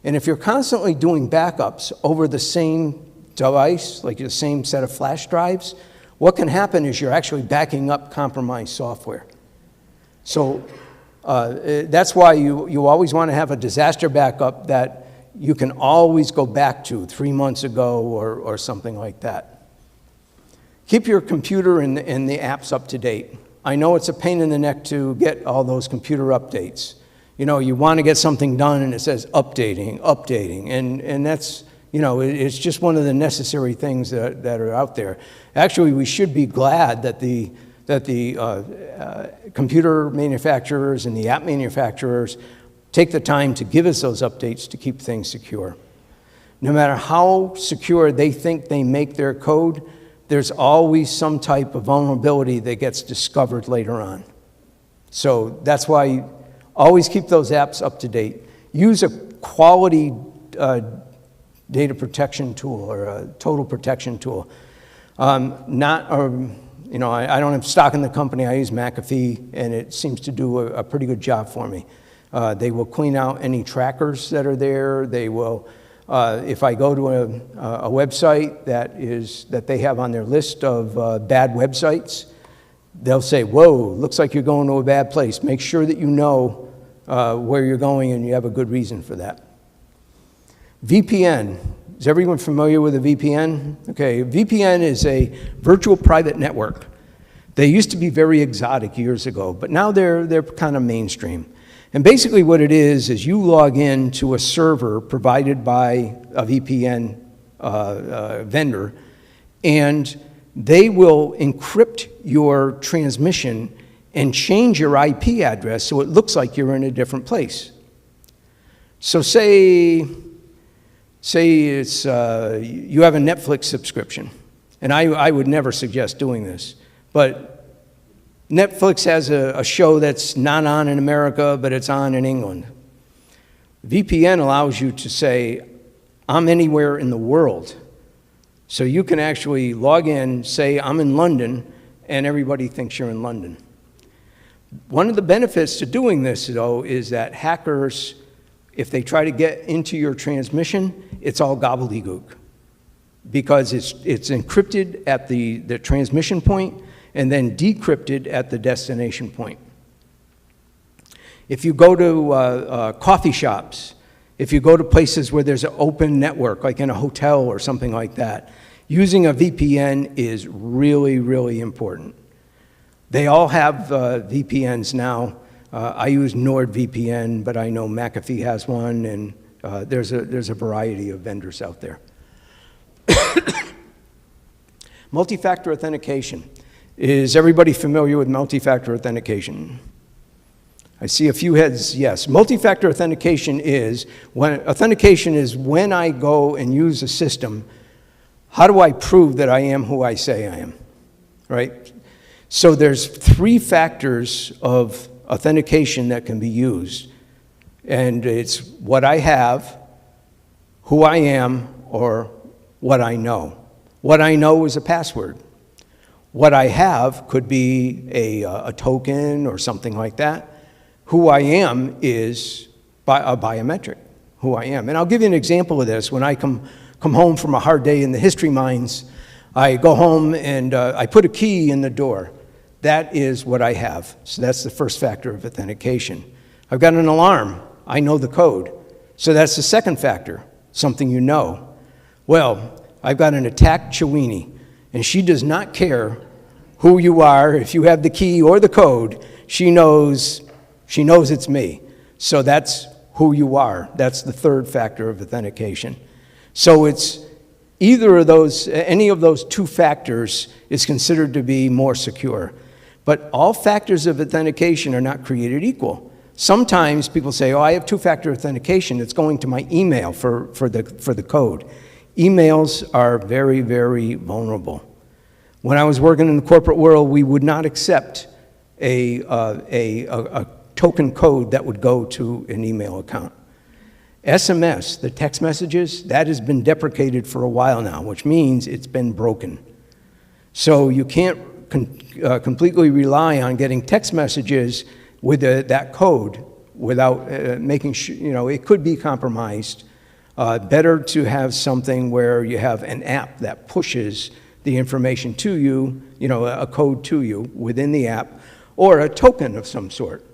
And if you're constantly doing backups over the same device, like the same set of flash drives, what can happen is you're actually backing up compromised software. So that's why you always want to have a disaster backup that you can always go back to 3 months ago or something like that. Keep your computer and the apps up to date. I know it's a pain in the neck to get all those computer updates. You know, you want to get something done and it says updating, updating, and that's, you know, it's just one of the necessary things that are out there. Actually, we should be glad that the computer manufacturers and the app manufacturers take the time to give us those updates to keep things secure. No matter how secure they think they make their code, there's always some type of vulnerability that gets discovered later on. So that's why always keep those apps up to date. Use a quality data protection tool or a total protection tool. You know, I don't have stock in the company. I use McAfee, and it seems to do a pretty good job for me. They will clean out any trackers that are there. They will. If I go to a website that they have on their list of bad websites, they'll say, whoa, looks like you're going to a bad place. Make sure that you know where you're going and you have a good reason for that. VPN. Is everyone familiar with a VPN? Okay, VPN is a virtual private network. They used to be very exotic years ago, but now they're kind of mainstream. And basically what it is you log in to a server provided by a VPN vendor, and they will encrypt your transmission and change your IP address so it looks like you're in a different place. So say it's you have a Netflix subscription, and I would never suggest doing this, but Netflix has a show that's not on in America, but it's on in England. VPN allows you to say, I'm anywhere in the world. So you can actually log in, say, I'm in London, and everybody thinks you're in London. One of the benefits to doing this, though, is that hackers, if they try to get into your transmission, it's all gobbledygook, because it's encrypted at the transmission point and then decrypted at the destination point. If you go to coffee shops, if you go to places where there's an open network, like in a hotel or something like that, using a VPN is really, really important. They all have VPNs now. I use NordVPN, but I know McAfee has one, and there's a variety of vendors out there. Multi-factor authentication. Is everybody familiar with multi-factor authentication? I see a few heads, yes. Multi-factor authentication is when I go and use a system, how do I prove that I am who I say I am, right? So there's 3 factors of authentication that can be used, and it's what I have, who I am, or what I know. What I know is a password. What I have could be a token or something like that. Who I am is a biometric, who I am. And I'll give you an example of this. When I come home from a hard day in the history mines, I go home and I put a key in the door. That is what I have. So that's the first factor of authentication. I've got an alarm. I know the code. So that's the second factor, something you know. Well, I've got an attacked Chiweenie, and she does not care who you are. If you have the key or the code, she knows it's me. So that's who you are. That's the third factor of authentication. So it's either of those, any of those 2 factors is considered to be more secure. But all factors of authentication are not created equal. Sometimes people say, oh, I have 2-factor authentication. It's going to my email for the code. Emails are very, very vulnerable. When I was working in the corporate world, we would not accept a token code that would go to an email account. SMS, the text messages, that has been deprecated for a while now, which means it's been broken. So you can't completely rely on getting text messages with that code without making sure, it could be compromised. Better to have something where you have an app that pushes the information to you, a code to you within the app, or a token of some sort.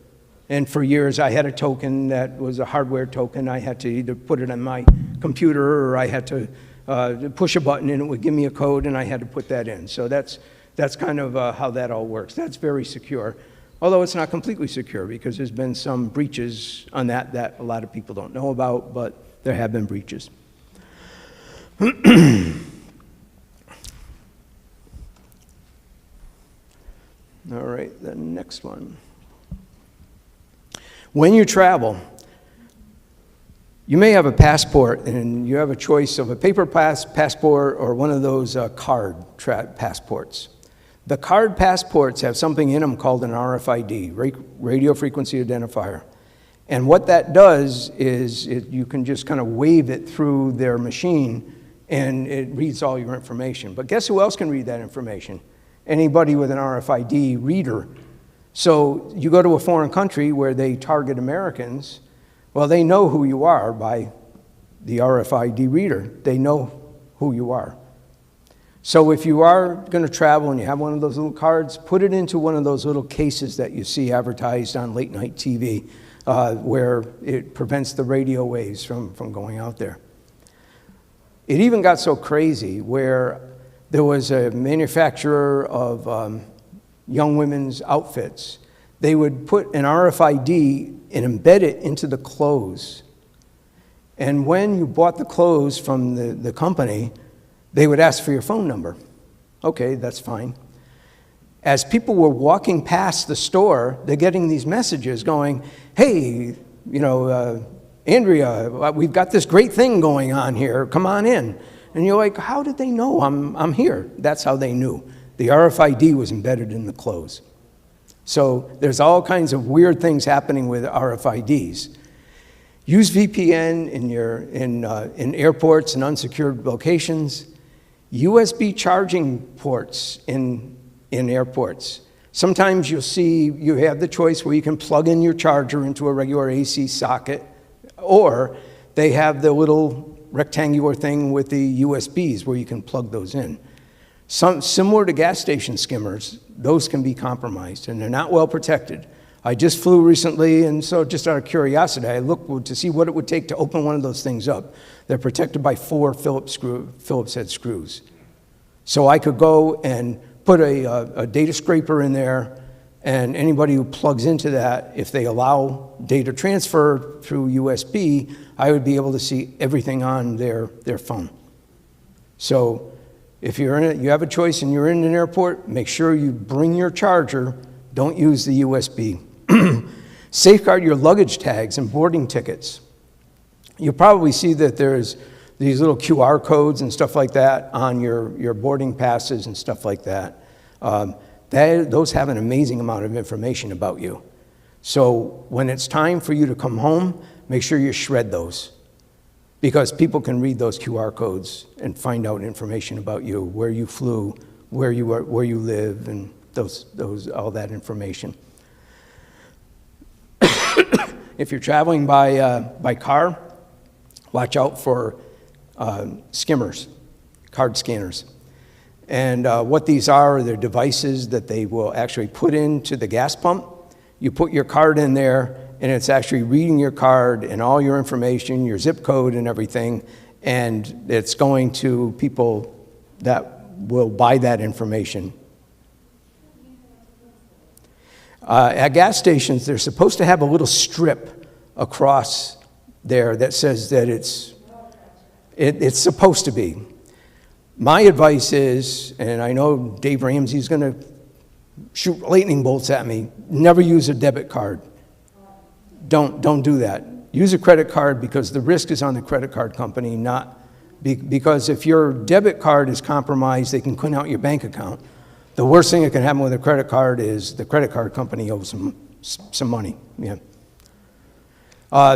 And for years, I had a token that was a hardware token. I had to either put it on my computer, or I had to push a button and it would give me a code, and I had to put that in. So that's kind of how that all works. That's very secure, although it's not completely secure, because there's been some breaches on that a lot of people don't know about, but there have been breaches. All right, the next one. When you travel, you may have a passport, and you have a choice of a paper passport or one of those card passports. The card passports have something in them called an RFID, radio frequency identifier. And what that does is you can just kind of wave it through their machine, and it reads all your information. But guess who else can read that information? Anybody with an RFID reader. So you go to a foreign country where they target Americans, well, they know who you are by the RFID reader. They know who you are. So if you are going to travel and you have one of those little cards, put it into one of those little cases that you see advertised on late night TV, where it prevents the radio waves from going out there. It even got so crazy where there was a manufacturer of young women's outfits. They would put an RFID and embed it into the clothes. And when you bought the clothes from the company, they would ask for your phone number. Okay, that's fine. As people were walking past the store, they're getting these messages going, hey, Andrea, we've got this great thing going on here. Come on in. And you're like, how did they know I'm here? That's how they knew. The RFID was embedded in the clothes. So there's all kinds of weird things happening with RFIDs. Use VPN in airports and unsecured locations. USB charging ports in airports. Sometimes you'll see you have the choice where you can plug in your charger into a regular AC socket, or they have the little rectangular thing with the USBs where you can plug those in. Similar to gas station skimmers, those can be compromised, and they're not well protected. I just flew recently, and so just out of curiosity, I looked to see what it would take to open one of those things up. They're protected by 4 Phillips head screws. So I could go and put a data scraper in there, And anybody who plugs into that, if they allow data transfer through USB, I would be able to see everything on their phone. So if you're in it, you have a choice and you're in an airport, make sure you bring your charger, don't use the USB. Safeguard your luggage tags and boarding tickets. You'll probably see that there's these little QR codes and stuff like that on your boarding passes and stuff like that. Those have an amazing amount of information about you. So when it's time for you to come home, make sure you shred those, because people can read those QR codes and find out information about you, where you flew, where you live, and all that information. If you're traveling by car, watch out for skimmers, card scanners. And what these are, they're devices that they will actually put into the gas pump. You put your card in there, and it's actually reading your card and all your information, your zip code and everything, and it's going to people that will buy that information. At gas stations, they're supposed to have a little strip across there that says that it's supposed to be. My advice is, and I know Dave Ramsey's going to shoot lightning bolts at me, never use a debit card. Don't do that. Use a credit card, because the risk is on the credit card company, not because if your debit card is compromised, they can clean out your bank account. The worst thing that can happen with a credit card is the credit card company owes some money. Yeah.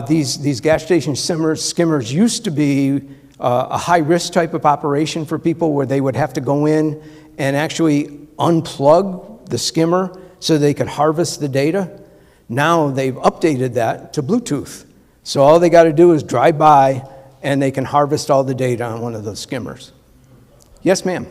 These gas station skimmers used to be a high-risk type of operation for people, where they would have to go in and actually unplug the skimmer so they could harvest the data. Now they've updated that to Bluetooth. So all they got to do is drive by, and they can harvest all the data on one of those skimmers. Yes, ma'am?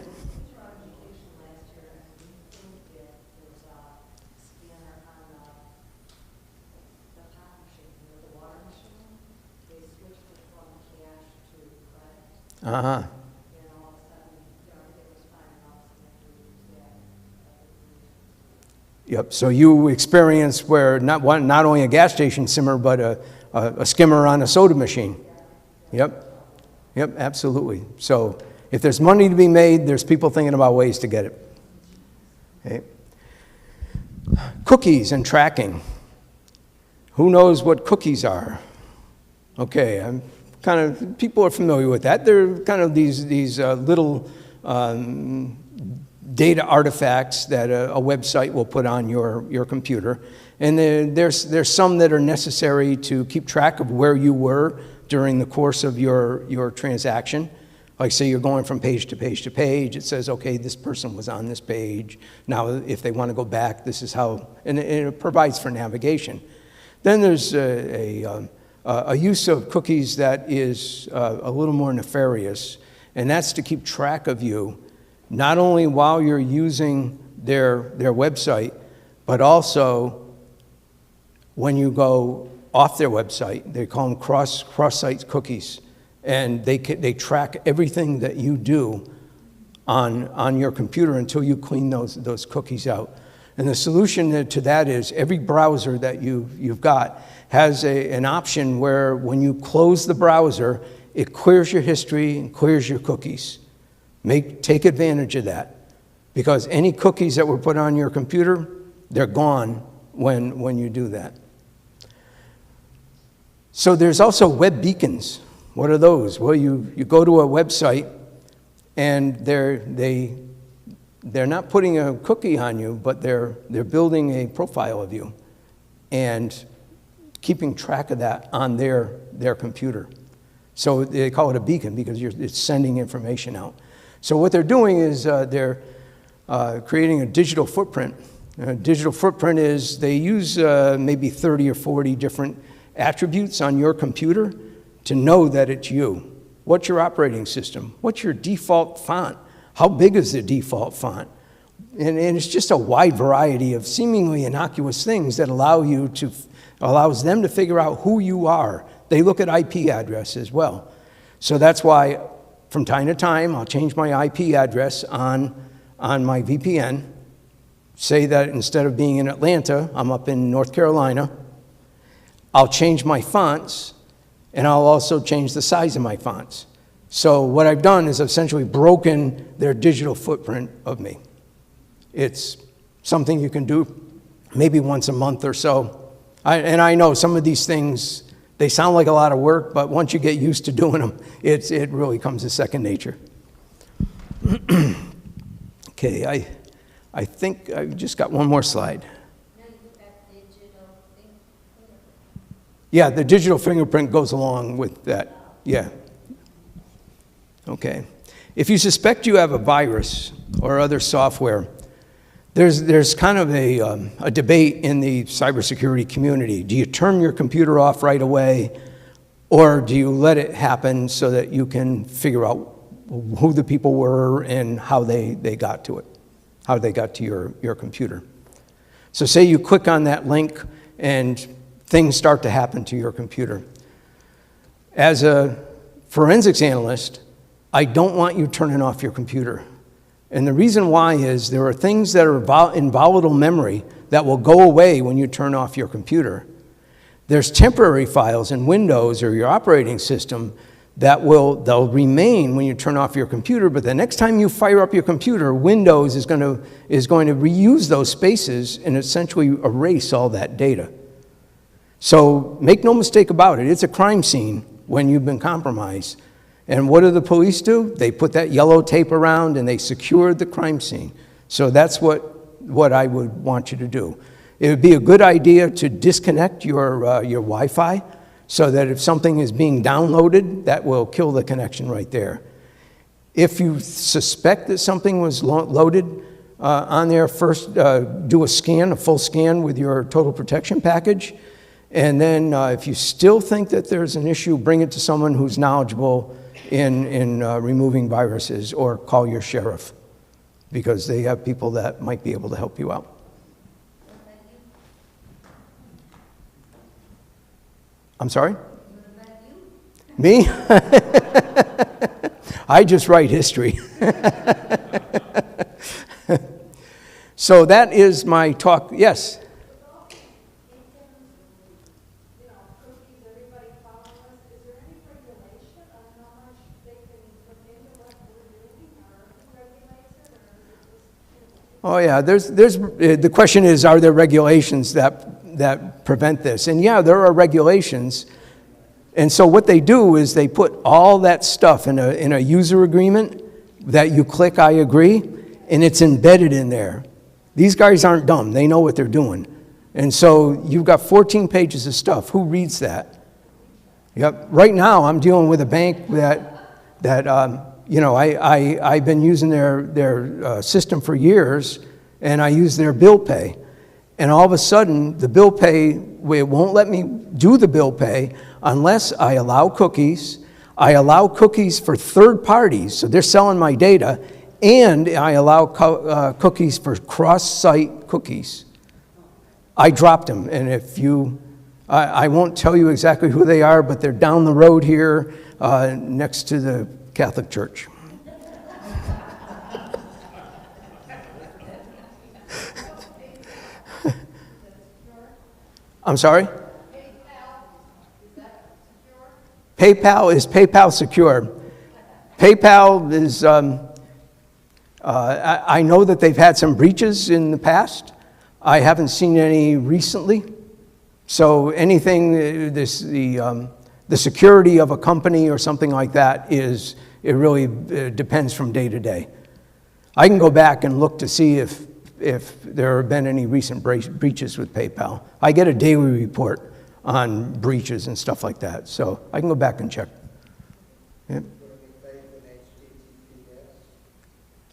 Uh-huh. Yep, so you experienced where not only a gas station skimmer, but a skimmer on a soda machine. Yep, absolutely. So if there's money to be made, there's people thinking about ways to get it. Okay. Cookies and tracking. Who knows what cookies are? Okay, people are familiar with that. They're kind of these little data artifacts that a website will put on your computer. And there's some that are necessary to keep track of where you were during the course of your transaction. Like, say you're going from page to page to page, it says, okay, this person was on this page. Now, if they want to go back, this is how, and it provides for navigation. Then there's a use of cookies that is a little more nefarious, and that's to keep track of you, not only while you're using their website, but also when you go off their website. They call them cross-site cookies, and they track everything that you do on your computer until you clean those cookies out. And the solution to that is every browser that you've got has an option where when you close the browser, it clears your history and clears your cookies. Take advantage of that, because any cookies that were put on your computer, they're gone when you do that. So there's also web beacons. What are those? Well, you go to a website, and they're not putting a cookie on you, but they're building a profile of you and keeping track of that on their computer. So they call it a beacon because it's sending information out. So what they're doing is they're creating a digital footprint. A digital footprint is they use maybe 30 or 40 different attributes on your computer to know that it's you. What's your operating system? What's your default font? How big is the default font? And it's just a wide variety of seemingly innocuous things that allows them to figure out who you are. They look at IP address as well. So that's why from time to time I'll change my IP address on my VPN, say that instead of being in Atlanta, I'm up in North Carolina. I'll change my fonts, and I'll also change the size of my fonts. So what I've done is essentially broken their digital footprint of me. It's something you can do maybe once a month or so. And I know some of these things, they sound like a lot of work, but once you get used to doing them, it really comes to second nature. Okay, I think I just got one more slide. Yeah, the digital fingerprint goes along with that. Yeah. Okay. If you suspect you have a virus or other software, there's kind of a debate in the cybersecurity community. Do you turn your computer off right away, or do you let it happen so that you can figure out who the people were and how they got to it, how they got to your computer? So say you click on that link and things start to happen to your computer. As a forensics analyst, I don't want you turning off your computer. And the reason why is there are things that are in volatile memory that will go away when you turn off your computer. There's temporary files in Windows or your operating system that they'll remain when you turn off your computer, but the next time you fire up your computer, Windows is going to reuse those spaces and essentially erase all that data. So make no mistake about it, it's a crime scene when you've been compromised. And what do the police do? They put that yellow tape around and they secure the crime scene. So that's what I would want you to do. It would be a good idea to disconnect your Wi-Fi so that if something is being downloaded, that will kill the connection right there. If you suspect that something was loaded on there, first do a full scan with your total protection package. And then if you still think that there's an issue, bring it to someone who's knowledgeable in removing viruses, or call your sheriff, because they have people that might be able to help you out. I'm sorry? Me? I just write history. So that is my talk. Yes? Oh yeah, the question is, are there regulations that prevent this? And yeah, there are regulations. And so what they do is they put all that stuff in a user agreement that you click I agree, and it's embedded in there. These guys aren't dumb, they know what they're doing. And so you've got 14 pages of stuff. Who reads that? Yep. Right now I'm dealing with a bank that I've been using their system for years, and I use their bill pay. And all of a sudden, the bill pay, it won't let me do the bill pay unless I allow cookies. I allow cookies for third parties, so they're selling my data, and I allow cookies for cross-site cookies. I dropped them, and I won't tell you exactly who they are, but they're down the road here next to the Catholic Church. I'm sorry? PayPal is PayPal secure. PayPal is, I know that they've had some breaches in the past. I haven't seen any recently. So anything, the security of a company or something like that it really depends from day to day. I can go back and look to see if there have been any recent breaches with PayPal. I get a daily report on breaches and stuff like that, so I can go back and check. Yeah.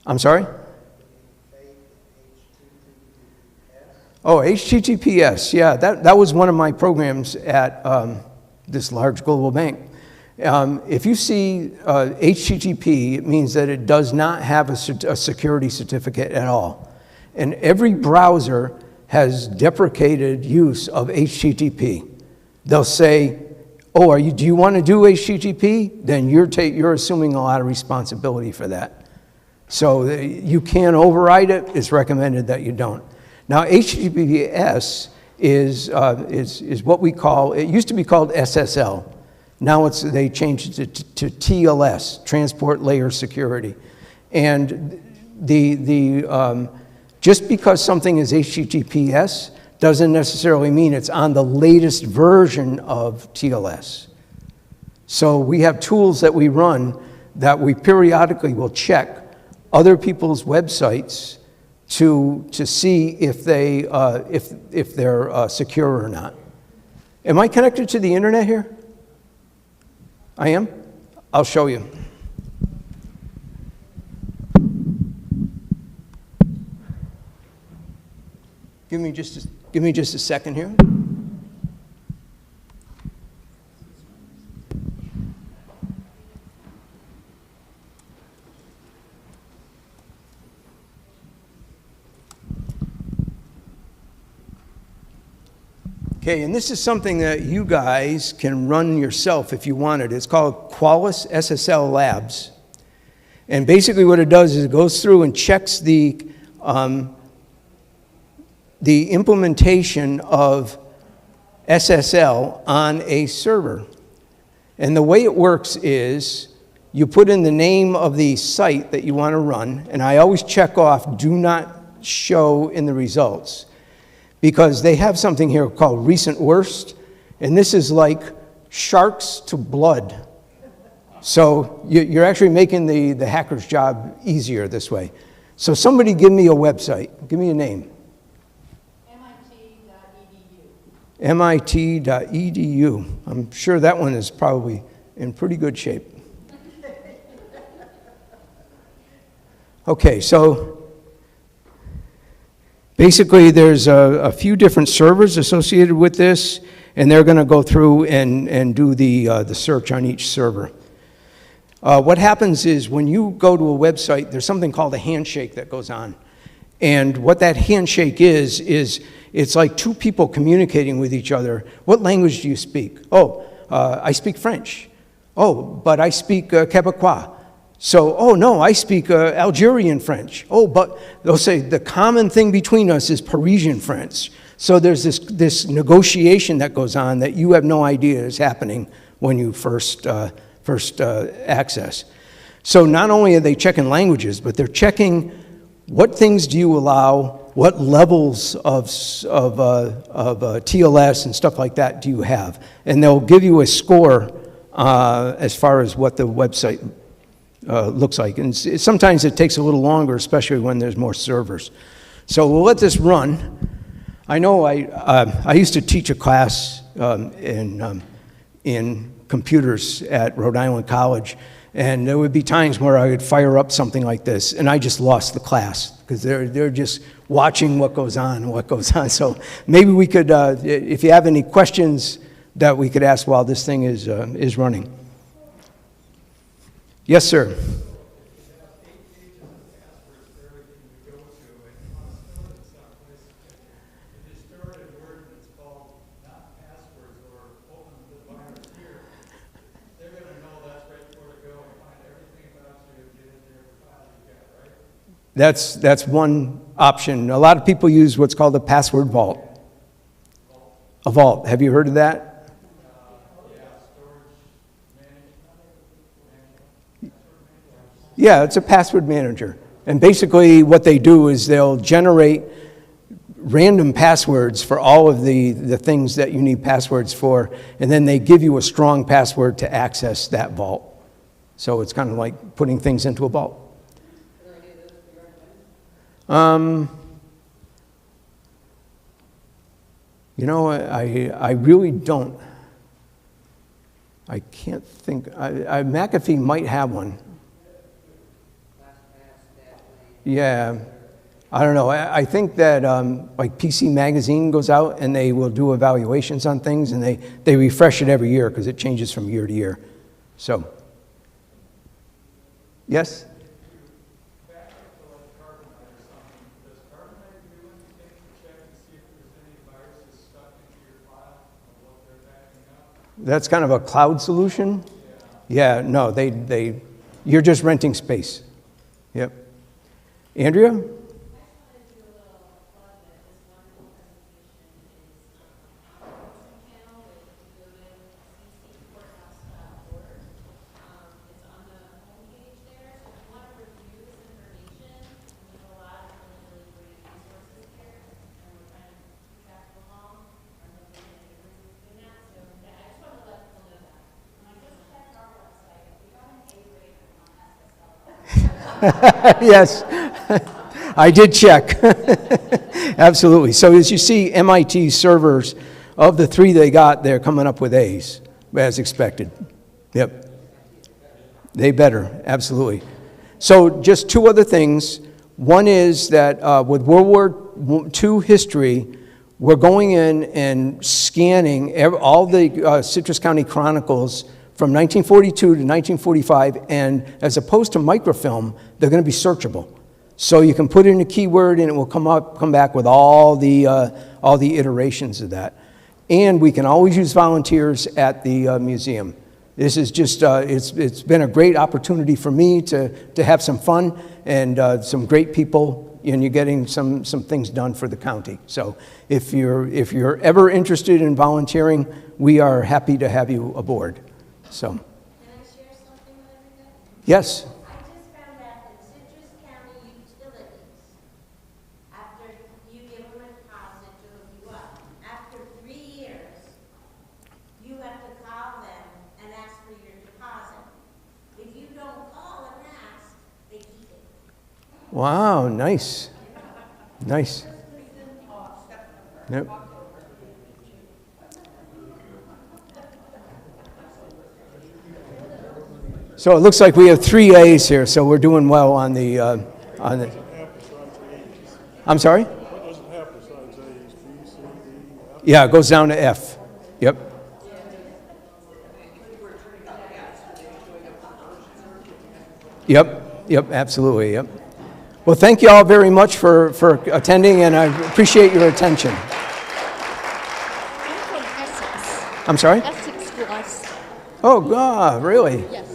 I'm sorry? Oh, HTTPS, yeah, that was one of my programs at this large global bank. If you see HTTP, it means that it does not have a security certificate at all. And every browser has deprecated use of HTTP. They'll say, oh, do you want to do HTTP? Then you're assuming a lot of responsibility for that. So you can override it. It's recommended that you don't. Now, HTTPS is what we call, it used to be called SSL. Now they changed it to TLS, Transport Layer Security. And just because something is HTTPS doesn't necessarily mean it's on the latest version of TLS. So we have tools that we run that we periodically will check other people's websites to see if they're secure or not. Am I connected to the internet here? I am? I'll show you. Give me just a second here. Okay, and this is something that you guys can run yourself if you wanted. It's called Qualys SSL Labs. And basically what it does is it goes through and checks the implementation of SSL on a server. And the way it works is you put in the name of the site that you want to run, and I always check off do not show in the results, because they have something here called recent worst, and this is like sharks to blood. So you're actually making the hacker's job easier this way. So somebody give me a website. Give me a name. MIT.edu. I'm sure that one is probably in pretty good shape. Okay, so basically, there's a few different servers associated with this, and they're going to go through and do the search on each server. What happens is when you go to a website, there's something called a handshake that goes on. And what that handshake is it's like two people communicating with each other. What language do you speak? Oh, I speak French. Oh, but I speak Quebecois. So, oh no, I speak Algerian French. Oh, but they'll say the common thing between us is Parisian French. So there's this negotiation that goes on that you have no idea is happening when you first access. So not only are they checking languages, but they're checking what things do you allow, what levels of TLS and stuff like that do you have, and they'll give you a score as far as what the website looks like. And sometimes it takes a little longer, especially when there's more servers. So we'll let this run. I know I used to teach a class in computers at Rhode Island College, and there would be times where I would fire up something like this, and I just lost the class because they're just watching what goes on. So maybe we could, if you have any questions that we could ask while this thing is running. Yes, sir. That's one option. A lot of people use what's called a password vault. A vault. Have you heard of that? Yeah, it's a password manager. And basically what they do is they'll generate random passwords for all of the things that you need passwords for, and then they give you a strong password to access that vault. So it's kind of like putting things into a vault. You know, I really don't. I can't think. McAfee might have one. Yeah, I don't know. I think that like PC Magazine goes out and they will do evaluations on things, and they refresh it every year because it changes from year to year. So, yes? That's kind of a cloud solution? Yeah, no, you're just renting space. Yep. Andrea? Yes, I did check. Absolutely. So as you see, MIT servers, of the 3 they got, they're coming up with A's, as expected. Yep. They better, absolutely. So just 2 other things. One is that with World War II history, we're going in and scanning all the Citrus County Chronicles from 1942 to 1945, and as opposed to microfilm, they're going to be searchable. So you can put in a keyword, and it will come back with all the iterations of that. And we can always use volunteers at the museum. This is just it's been a great opportunity for me to have some fun and some great people, and you're getting some things done for the county. So if you're ever interested in volunteering, we are happy to have you aboard. So. Can I share something with everybody? Yes. I just found out that Citrus County Utilities, after you give them a deposit to hook you up, after 3 years, you have to call them and ask for your deposit. If you don't call and ask, they keep it. Wow, nice. Nice. Yep. So it looks like we have 3 A's here, so we're doing well on the. I'm sorry? What does it have besides A's, B, C, D, F? Yeah, it goes down to F. Yep. Yep, absolutely, yep. Well, thank you all very much for attending, and I appreciate your attention. I'm from Essex. I'm sorry? Essex was. Oh, God, really? Yes.